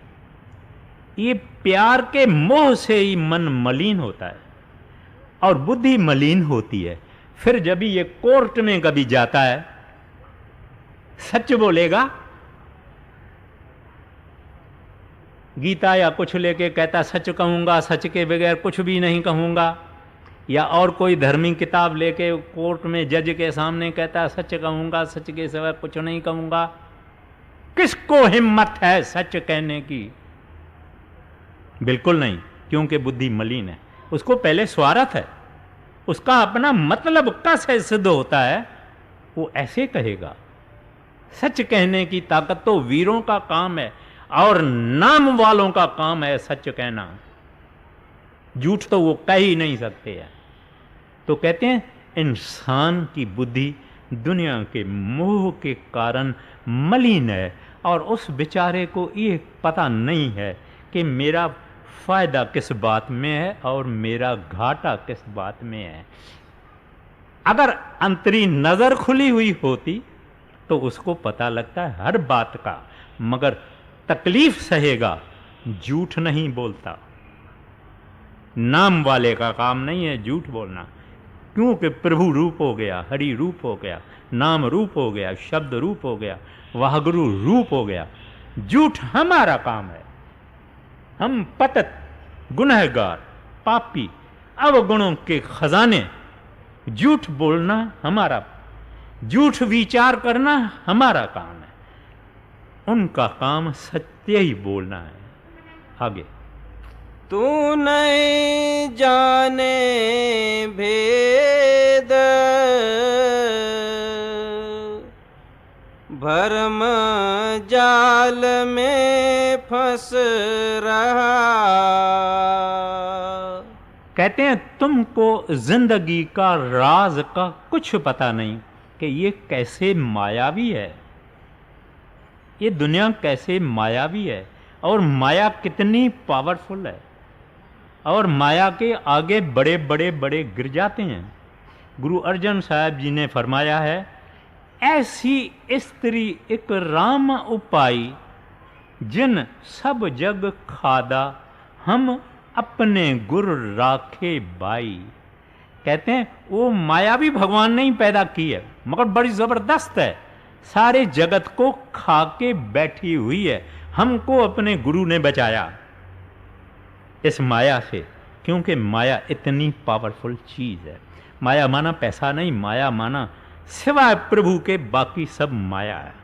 ये प्यार के मोह से ही मन मलिन होता है और बुद्धि मलिन होती है। फिर जब ये कोर्ट में कभी जाता है, सच बोलेगा, गीता या कुछ लेके कहता सच कहूँगा, सच के बगैर कुछ भी नहीं कहूँगा, या और कोई धर्मी किताब लेके कोर्ट में जज के सामने कहता सच कहूँगा, सच के सिवा कुछ नहीं कहूँगा। किसको हिम्मत है सच कहने की? बिल्कुल नहीं, क्योंकि बुद्धि मलिन है। उसको पहले स्वार्थ है, उसका अपना मतलब कैसे सिद्ध होता है, वो ऐसे कहेगा। सच कहने की ताकत तो वीरों का काम है और नाम वालों का काम है सच कहना। झूठ तो वो कह ही नहीं सकते हैं। तो कहते हैं इंसान की बुद्धि दुनिया के मोह के कारण मलिन है, और उस बेचारे को ये पता नहीं है कि मेरा फ़ायदा किस बात में है और मेरा घाटा किस बात में है। अगर अंतरी नज़र खुली हुई होती तो उसको पता लगता है हर बात का, मगर तकलीफ सहेगा, झूठ नहीं बोलता। नाम वाले का काम नहीं है झूठ बोलना, क्योंकि प्रभु रूप हो गया, हरि रूप हो गया, नाम रूप हो गया, शब्द रूप हो गया, वाहगुरु रूप हो गया। झूठ हमारा काम है। हम पतित, गुनहगार, पापी, अवगुणों के खजाने, झूठ बोलना हमारा, झूठ विचार करना हमारा काम है। उनका काम सत्य ही बोलना है। आगे, तू नहीं जाने भेद भरम जाल में फंस रहा। कहते हैं तुमको जिंदगी का राज का कुछ पता नहीं कि ये कैसे मायावी है, ये दुनिया कैसे मायावी है, और माया कितनी पावरफुल है, और माया के आगे बड़े बड़े बड़े गिर जाते हैं। गुरु अर्जन साहब जी ने फरमाया है, ऐसी स्त्री एक राम उपाई, जिन सब जग खादा, हम अपने गुर राखे बाई। कहते हैं वो माया भी भगवान ने ही पैदा की है, मगर बड़ी ज़बरदस्त है, सारे जगत को खा के बैठी हुई है। हमको अपने गुरु ने बचाया इस माया से, क्योंकि माया इतनी पावरफुल चीज़ है। माया माना पैसा नहीं, माया माना सिवाय प्रभु के बाकी सब माया है।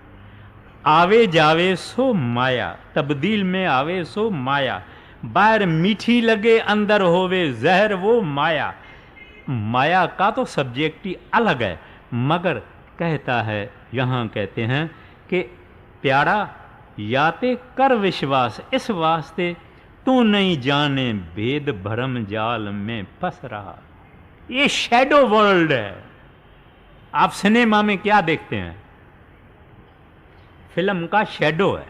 आवे जावे सो माया, तब्दील में आवे सो माया, बाहर मीठी लगे अंदर होवे जहर वो माया। माया का तो सब्जेक्ट ही अलग है, मगर कहता है यहाँ कहते हैं कि प्यारा याते कर विश्वास, इस वास्ते तू नहीं जाने भेद भरम जाल में फंस रहा। ये शैडो वर्ल्ड है। आप सिनेमा में क्या देखते हैं? फिल्म का शैडो है,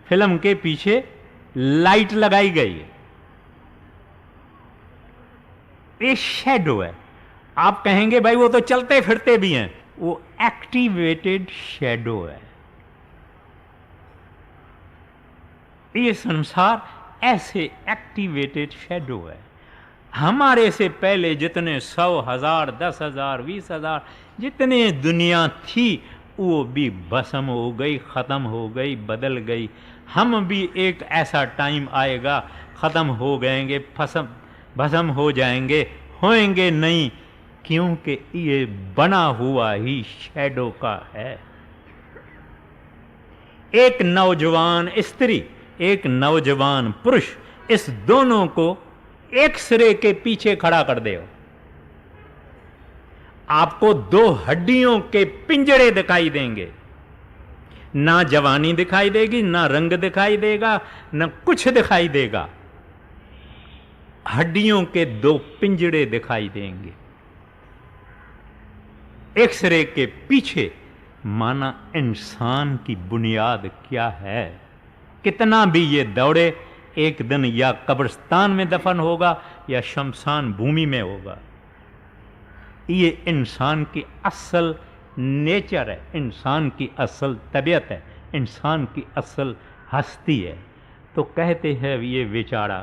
फिल्म के पीछे लाइट लगाई गई है, ये शैडो है। आप कहेंगे भाई वो तो चलते फिरते भी हैं, वो एक्टिवेटेड शैडो है। ये संसार ऐसे एक्टिवेटेड शैडो है। हमारे से पहले जितने 100,000, 10,000, 20,000 जितने दुनिया थी, वो भी भस्म हो गई, ख़त्म हो गई, बदल गई। हम भी एक ऐसा टाइम आएगा, ख़त्म हो जाएंगे, भस्म हो जाएंगे, होएंगे नहीं, क्योंकि ये बना हुआ ही शैडो का है। एक नौजवान स्त्री, एक नौजवान पुरुष, इस दोनों को एक सिरे के पीछे खड़ा कर दो, आपको दो हड्डियों के पिंजरे दिखाई देंगे। ना जवानी दिखाई देगी, ना रंग दिखाई देगा, ना कुछ दिखाई देगा। हड्डियों के दो पिंजरे दिखाई देंगे एक्सरे के पीछे। माना इंसान की बुनियाद क्या है? कितना भी ये दौड़े, एक दिन या कब्रिस्तान में दफन होगा या शमशान भूमि में होगा। ये इंसान की असल नेचर है, इंसान की असल तबीयत है, इंसान की असल हस्ती है। तो कहते हैं ये बेचारा,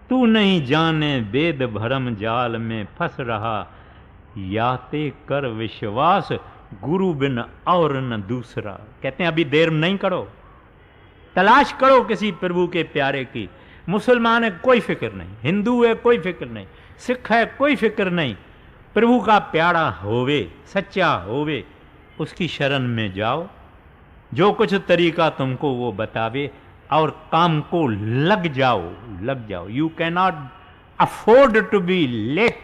तू नहीं जाने वेद भरम जाल में फंस रहा, याते कर विश्वास गुरु बिन और न दूसरा। कहते हैं अभी देर नहीं करो, तलाश करो किसी प्रभु के प्यारे की। मुसलमान है कोई फिक्र नहीं, हिंदू है कोई फिक्र नहीं, सिख है कोई फिक्र नहीं, प्रभु का प्यारा होवे, सच्चा होवे, उसकी शरण में जाओ। जो कुछ तरीका तुमको वो बतावे और काम को लग जाओ, लग जाओ। You can not afford to be late.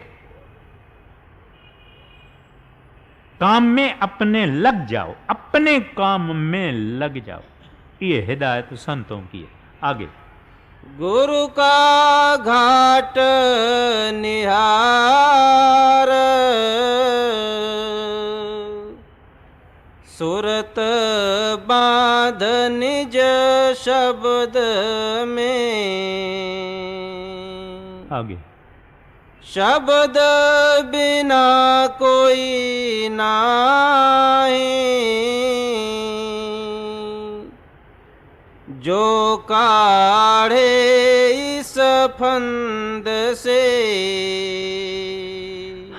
काम में अपने लग जाओ, अपने काम में लग जाओ। ये हिदायत संतों की है। आगे, गुरु का घाट निहार, सुरत बांध निज शब्द में। आगे शब्द बिना कोई नाही, जो काढ़े इस फंद से।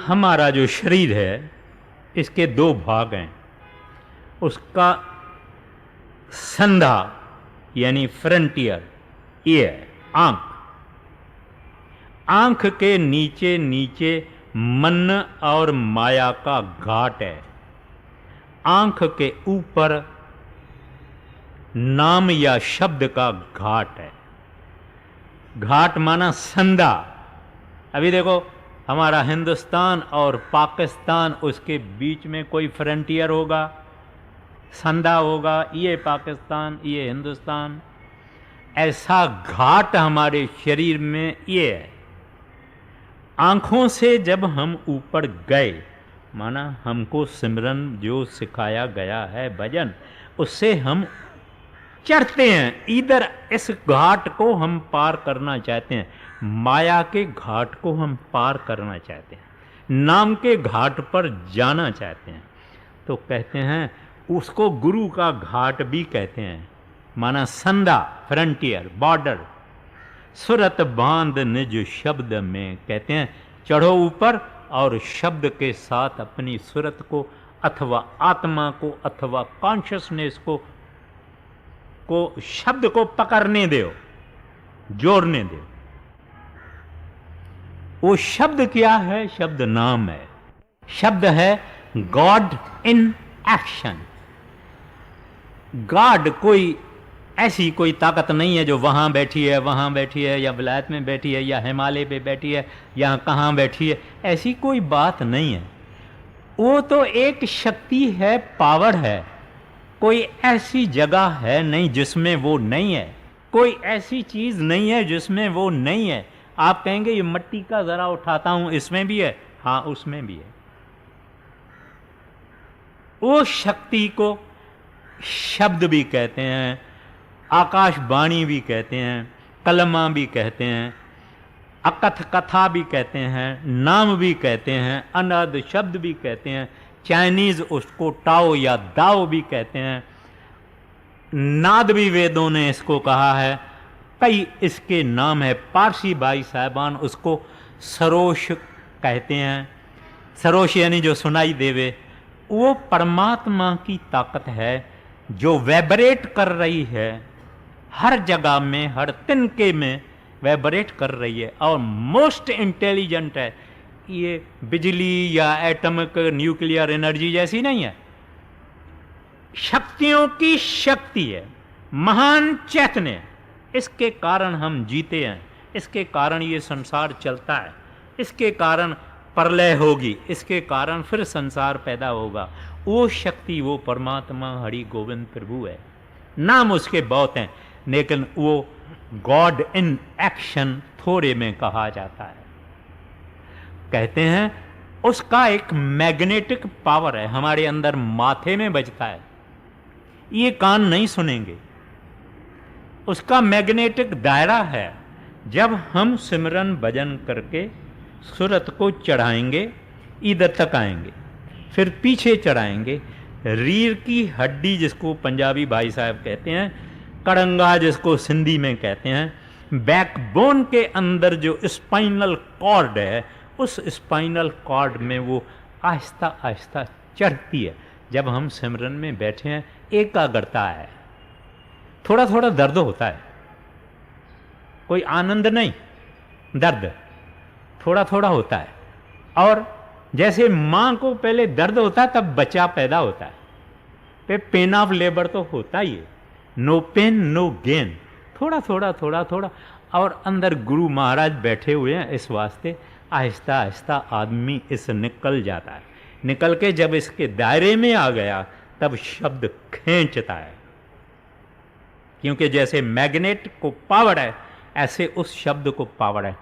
हमारा जो शरीर है इसके दो भाग हैं। उसका संधा यानी फ्रंटियर ये है आंख। आंख के नीचे नीचे मन और माया का घाट है। आंख के ऊपर नाम या शब्द का घाट है। घाट माना संधा। अभी देखो हमारा हिंदुस्तान और पाकिस्तान, उसके बीच में कोई फ्रंटियर होगा, संधा होगा, ये पाकिस्तान ये हिंदुस्तान। ऐसा घाट हमारे शरीर में ये है। आँखों से जब हम ऊपर गए, माना हमको सिमरन जो सिखाया गया है भजन, उससे हम चढ़ते हैं। इधर इस घाट को हम पार करना चाहते हैं, माया के घाट को हम पार करना चाहते हैं, नाम के घाट पर जाना चाहते हैं। तो कहते हैं उसको गुरु का घाट भी कहते हैं, माना संधा फ्रंटियर बॉर्डर। सुरत बांध निज शब्द में, कहते हैं चढ़ो ऊपर और शब्द के साथ अपनी सुरत को अथवा आत्मा को अथवा कॉन्शियसनेस को शब्द को पकड़ने दो, जोड़ने दो। वो शब्द क्या है? शब्द नाम है। शब्द है गॉड इन एक्शन। गॉड कोई ऐसी कोई ताकत नहीं है जो वहाँ बैठी है, वहाँ बैठी है, या विलायत में बैठी है, या हिमालय पे बैठी है, या कहाँ बैठी है। ऐसी कोई बात नहीं है। वो तो एक शक्ति है, पावर है। कोई ऐसी जगह है नहीं जिसमें वो नहीं है। कोई ऐसी चीज़ नहीं है जिसमें वो नहीं है। आप कहेंगे ये मिट्टी का ज़रा उठाता हूँ, इसमें भी है। हाँ, उसमें भी है। वो शक्ति को शब्द भी कहते हैं, आकाशवाणी भी कहते हैं, कलमा भी कहते हैं, अकथ कथा भी कहते हैं, नाम भी कहते हैं, अनाद शब्द भी कहते हैं। चाइनीज उसको टाओ या दाओ भी कहते हैं। नाद भी वेदों ने इसको कहा है। कई इसके नाम है। पारसी भाई साहबान उसको सरोश कहते हैं। सरोश यानी जो सुनाई देवे। वो परमात्मा की ताकत है जो वैब्रेट कर रही है हर जगह में, हर तिनके में वैब्रेट कर रही है और मोस्ट इंटेलिजेंट है। ये बिजली या एटमिक न्यूक्लियर एनर्जी जैसी नहीं है। शक्तियों की शक्ति है, महान चैतन्य। इसके कारण हम जीते हैं, इसके कारण ये संसार चलता है, इसके कारण प्रलय होगी, इसके कारण फिर संसार पैदा होगा। वो शक्ति, वो परमात्मा हरि गोविंद प्रभु है। नाम उसके बहुत हैं, लेकिन वो गॉड इन एक्शन थोड़े में कहा जाता है। कहते हैं उसका एक मैग्नेटिक पावर है, हमारे अंदर माथे में बजता है। ये कान नहीं सुनेंगे। उसका मैग्नेटिक दायरा है। जब हम सिमरन भजन करके सुरत को चढ़ाएंगे, इधर तक आएंगे, फिर पीछे चढ़ाएंगे। रीढ़ की हड्डी जिसको पंजाबी भाई साहब कहते हैं, कड़ंगा जिसको सिंधी में कहते हैं, बैकबोन के अंदर जो स्पाइनल कॉर्ड है, उस स्पाइनल कॉर्ड में वो आहिस्ता आहिस्ता चढ़ती है। जब हम सिमरन में बैठे हैं, एकाग्रता है। थोड़ा थोड़ा दर्द होता है, कोई आनंद नहीं, दर्द थोड़ा थोड़ा होता है। और जैसे माँ को पहले दर्द होता है तब बच्चा पैदा होता है, पेन ऑफ लेबर तो होता ही है। नो पेन नो गेन, थोड़ा थोड़ा थोड़ा थोड़ा। और अंदर गुरु महाराज बैठे हुए हैं, इस वास्ते आहिस्ता आहिस्ता आदमी इस निकल जाता है। निकल के जब इसके दायरे में आ गया तब शब्द खींचता है, क्योंकि जैसे मैग्नेट को पावर है, ऐसे उस शब्द को पावर है।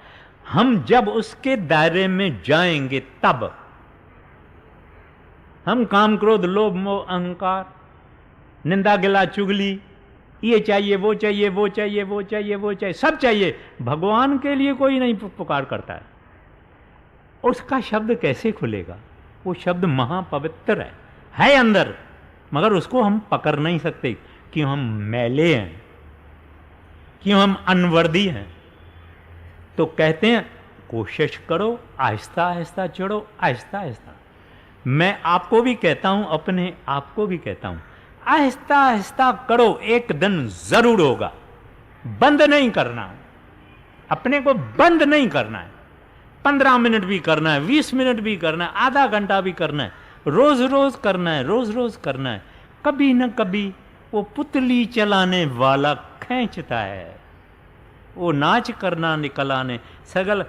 हम जब उसके दायरे में जाएंगे तब हम काम, क्रोध, लोभ, मोह, अहंकार, निंदा, गिला, चुगली, ये चाहिए, वो चाहिए, वो चाहिए, वो चाहिए, वो चाहिए, सब चाहिए, भगवान के लिए कोई नहीं पुकार करता है। उसका शब्द कैसे खुलेगा? वो शब्द महापवित्र है अंदर, मगर उसको हम पकड़ नहीं सकते, क्यों? हम मैले हैं, क्यों? हम अनवर्दी हैं। तो कहते हैं कोशिश करो, आहिस्ता आहिस्ता चढ़ो, आहिस्ता आहिस्ता। मैं आपको भी कहता हूं, अपने आप को भी कहता हूं, आहिस्ता आहिस्ता करो, एक दिन जरूर होगा। बंद नहीं करना, अपने को बंद नहीं करना है। 15 मिनट भी करना है, 20 मिनट भी करना है, आधा घंटा भी करना है, रोज रोज करना है, रोज रोज करना है। कभी न कभी वो पुतली चलाने वाला खींचता है, वो नाच करना निकल आने, सगल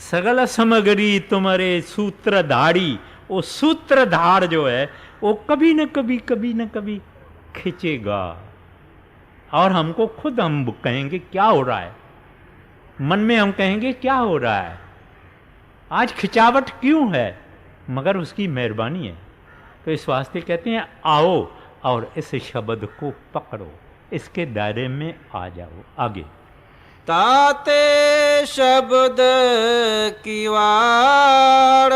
सगल सामग्री तुम्हारे सूत्रधारी, वो सूत्रधार जो है वो कभी न कभी खींचेगा। और हमको खुद हम कहेंगे क्या हो रहा है, मन में हम कहेंगे क्या हो रहा है, आज खिंचावट क्यों है, मगर उसकी मेहरबानी है। तो इस वास्ते कहते हैं आओ और इस शब्द को पकड़ो, इसके दायरे में आ जाओ। आगे ताते शब्द की वाड़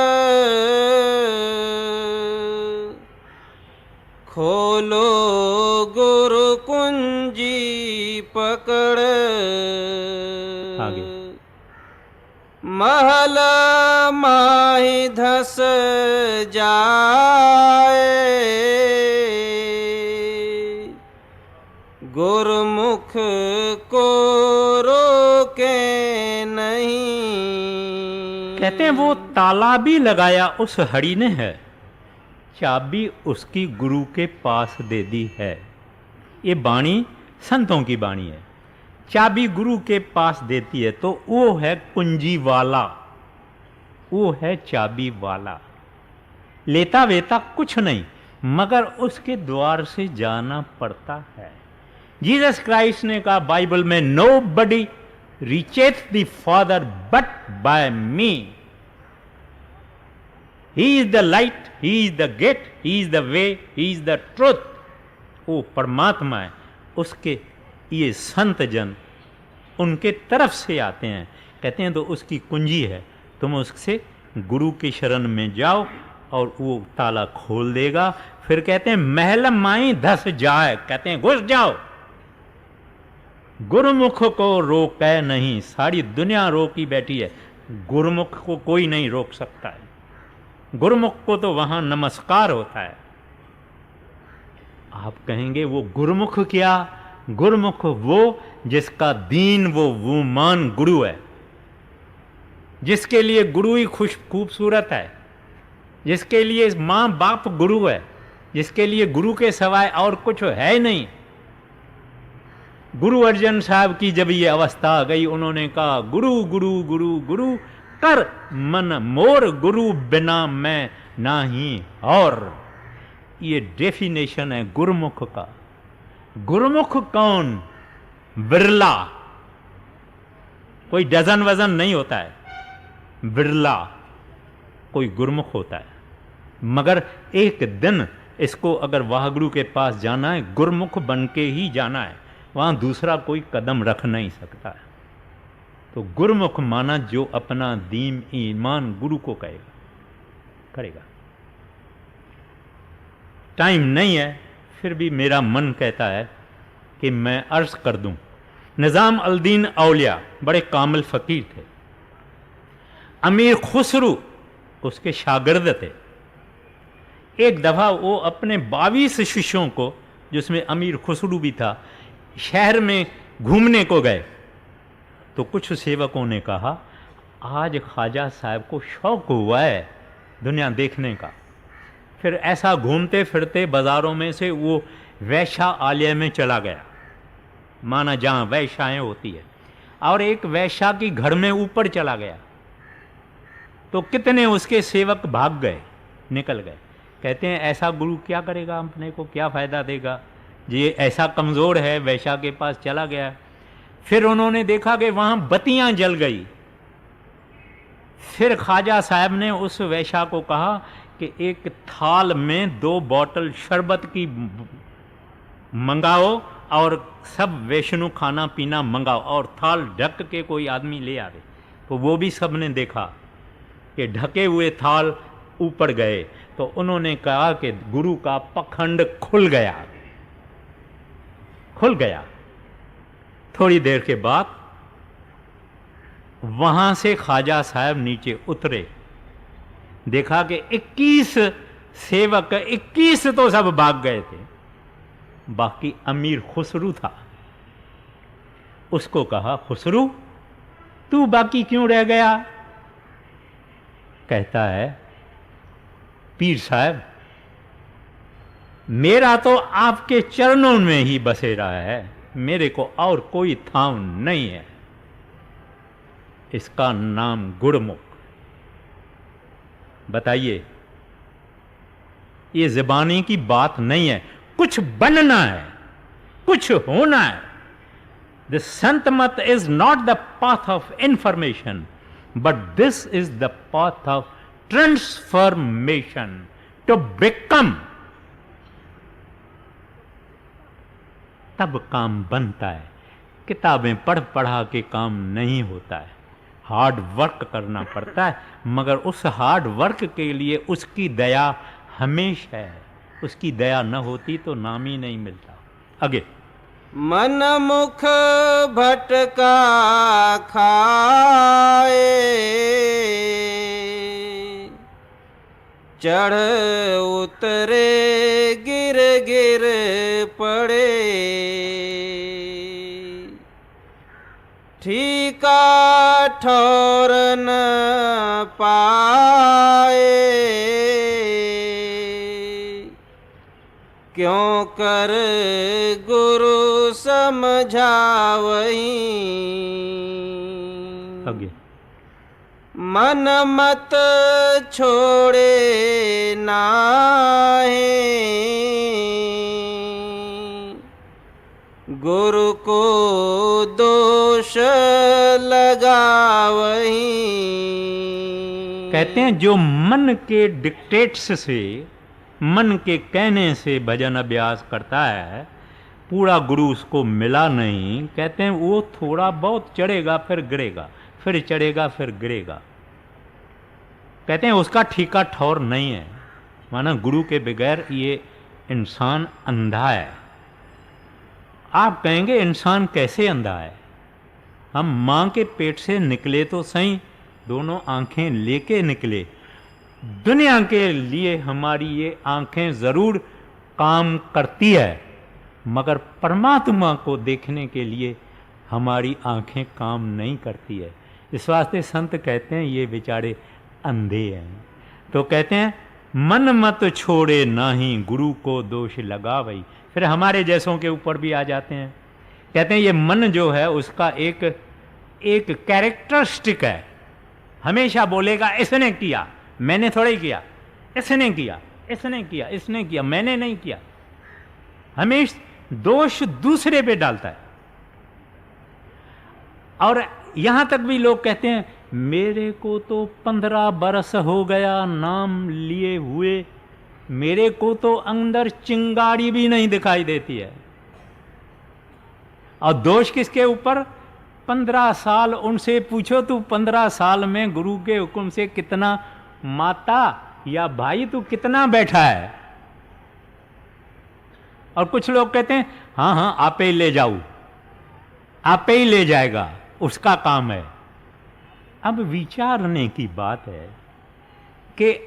खोलो गुरु कुंजी पकड़। आगे महल माही धस जाए गुरमुख को रोके नहीं। कहते हैं वो ताला भी लगाया उस हरि ने है, चाबी उसकी गुरु के पास दे दी है। ये बाणी संतों की बाणी है, चाबी गुरु के पास देती है, तो वो है कुंजी वाला, वो है चाबी वाला। लेता वेता कुछ नहीं, मगर उसके द्वार से जाना पड़ता है। जीसस क्राइस्ट ने कहा बाइबल में, nobody reacheth the father but by me. He is the light, he is the gate, he is the way, he is the truth. वो परमात्मा है, उसके ये संत जन उनके तरफ से आते हैं। कहते हैं तो उसकी कुंजी है, तुम उससे गुरु की शरण में जाओ और वो ताला खोल देगा। फिर कहते हैं महल माई धस जाए, कहते हैं घुस जाओ। गुरुमुख को रोके नहीं, सारी दुनिया रोकी बैठी है, गुरुमुख को कोई नहीं रोक सकता है। गुरुमुख को तो वहां नमस्कार होता है। आप कहेंगे वो गुरुमुख क्या? गुरुमुख वो जिसका दीन वो मान गुरु है, जिसके लिए गुरु ही खूबसूरत है, जिसके लिए माँ बाप गुरु है, जिसके लिए गुरु के सिवाय और कुछ है नहीं। गुरु अर्जन साहब की जब ये अवस्था आ गई, उन्होंने कहा गुरु गुरु गुरु गुरु कर मन मोर, गुरु बिना मैं नाही और। ये डेफिनेशन है गुरुमुख का। गुरुमुख कौन? बिरला, कोई डजन वजन नहीं होता है, बिरला कोई गुरुमुख होता है। मगर एक दिन इसको अगर वाहगुरु के पास जाना है, गुरुमुख बन के ही जाना है, वहां दूसरा कोई कदम रख नहीं सकता है। तो गुरुमुख माना जो अपना दीन ईमान गुरु को करेगा। टाइम नहीं है, फिर भी मेरा मन कहता है कि मैं अर्ज कर दूं। निज़ाम अल-दीन औलिया बड़े कामिल फ़कीर थे। अमीर खुसरू उसके शागिर्द थे। एक दफ़ा वो अपने 22 शिष्यों को, जिसमें अमीर खुसरू भी था, शहर में घूमने को गए। तो कुछ सेवकों ने कहा आज ख्वाजा साहब को शौक हुआ है दुनिया देखने का। फिर ऐसा घूमते फिरते बाज़ारों में से वो वैश्या आलय में चला गया, माना जहाँ वैश्याएँ होती है, और एक वैश्या की घर में ऊपर चला गया। तो कितने उसके सेवक भाग गए, निकल गए। कहते हैं ऐसा गुरु क्या करेगा, अपने को क्या फ़ायदा देगा, ये ऐसा कमज़ोर है, वैश्या के पास चला गया। फिर उन्होंने देखा कि वहां बत्तियां जल गई। फिर ख्वाजा साहब ने उस वैश्या को कहा कि एक थाल में 2 बॉटल शरबत की मंगाओ और सब वैष्णु खाना पीना मंगाओ, और थाल ढक के कोई आदमी ले आवे। तो वो भी सब ने देखा कि ढके हुए थाल ऊपर गए। तो उन्होंने कहा कि गुरु का पखंड खुल गया, खुल गया। थोड़ी देर के बाद वहां से ख्वाजा साहब नीचे उतरे, देखा कि 21 सेवक, 21 तो सब भाग गए थे, बाकी अमीर खुसरू था। उसको कहा, खुसरू तू बाकी क्यों रह गया? कहता है, पीर साहब मेरा तो आपके चरणों में ही बसेरा है, मेरे को और कोई थाम नहीं है। इसका नाम गुरुमुख। बताइए, ये ज़बानी की बात नहीं है, कुछ बनना है, कुछ होना है। The Sant Mat is not the path of information, but this is the path of transformation, to become. तब काम बनता है। किताबें पढ़ पढ़ा के काम नहीं होता है, हार्ड वर्क करना पड़ता है। मगर उस हार्ड वर्क के लिए उसकी दया हमेशा है, उसकी दया न होती तो नाम ही नहीं मिलता। आगे, मन मुख भटका खाए, चढ़ उतरे गिर गिर पड़े, ठीका ठौर न पाए, क्यों कर गुरु समझावही। आगे, मन मत छोड़े नाहे, गुरु को दोष लगावही। कहते हैं जो मन के डिक्टेट्स से, मन के कहने से भजन अभ्यास करता है, पूरा गुरु उसको मिला नहीं, कहते हैं वो थोड़ा बहुत चढ़ेगा फिर गिरेगा, फिर चढ़ेगा फिर गिरेगा। कहते हैं उसका ठीका ठौर नहीं है। माना गुरु के बगैर ये इंसान अंधा है। आप कहेंगे इंसान कैसे अंधा है? हम माँ के पेट से निकले तो सही, दोनों आंखें लेके निकले। दुनिया के लिए हमारी ये आंखें ज़रूर काम करती है, मगर परमात्मा को देखने के लिए हमारी आंखें काम नहीं करती है। इस वास्ते संत कहते हैं ये बेचारे अंधे हैं। तो कहते हैं मन मत छोड़े नाही, गुरु को दोष लगा वही। फिर हमारे जैसों के ऊपर भी आ जाते हैं। कहते हैं ये मन जो है उसका एक कैरेक्टरिस्टिक है, हमेशा बोलेगा इसने किया, मैंने थोड़ा ही किया, इसने किया, इसने किया, इसने किया, मैंने नहीं किया। हमेशा दोष दूसरे पे डालता है। और यहां तक भी लोग कहते हैं मेरे को तो 15 बरस हो गया नाम लिए हुए, मेरे को तो अंदर चिंगारी भी नहीं दिखाई देती है। और दोष किसके ऊपर? 15 साल उनसे पूछो तू 15 साल में गुरु के हुक्म से कितना, माता या भाई तू कितना बैठा है? और कुछ लोग कहते हैं हाँ हाँ आपे ही ले जाऊं, आपे ही ले जाएगा, उसका काम है। अब विचारने की बात है कि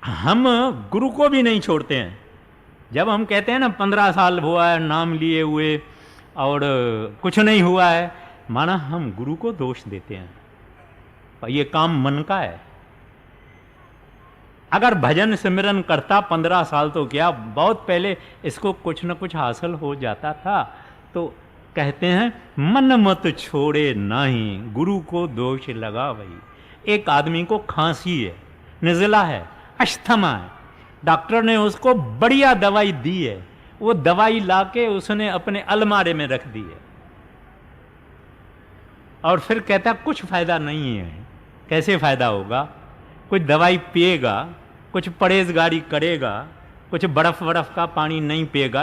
हम गुरु को भी नहीं छोड़ते हैं। जब हम कहते हैं ना 15 साल हुआ है नाम लिए हुए और कुछ नहीं हुआ है, माना हम गुरु को दोष देते हैं। ये काम मन का है। अगर भजन सिमरन करता 15 साल तो क्या, बहुत पहले इसको कुछ न कुछ हासिल हो जाता था। तो कहते हैं मन मत छोड़े नाही, गुरु को दोष लगा वही। एक आदमी को खांसी है, नज़ला है, अस्थमा है, डॉक्टर ने उसको बढ़िया दवाई दी है, वो दवाई लाके उसने अपने अलमारे में रख दी है। और फिर कहता कुछ फ़ायदा नहीं है। कैसे फ़ायदा होगा? कुछ दवाई पिएगा, कुछ परहेजगारी करेगा, कुछ बर्फ़ का पानी नहीं पिएगा,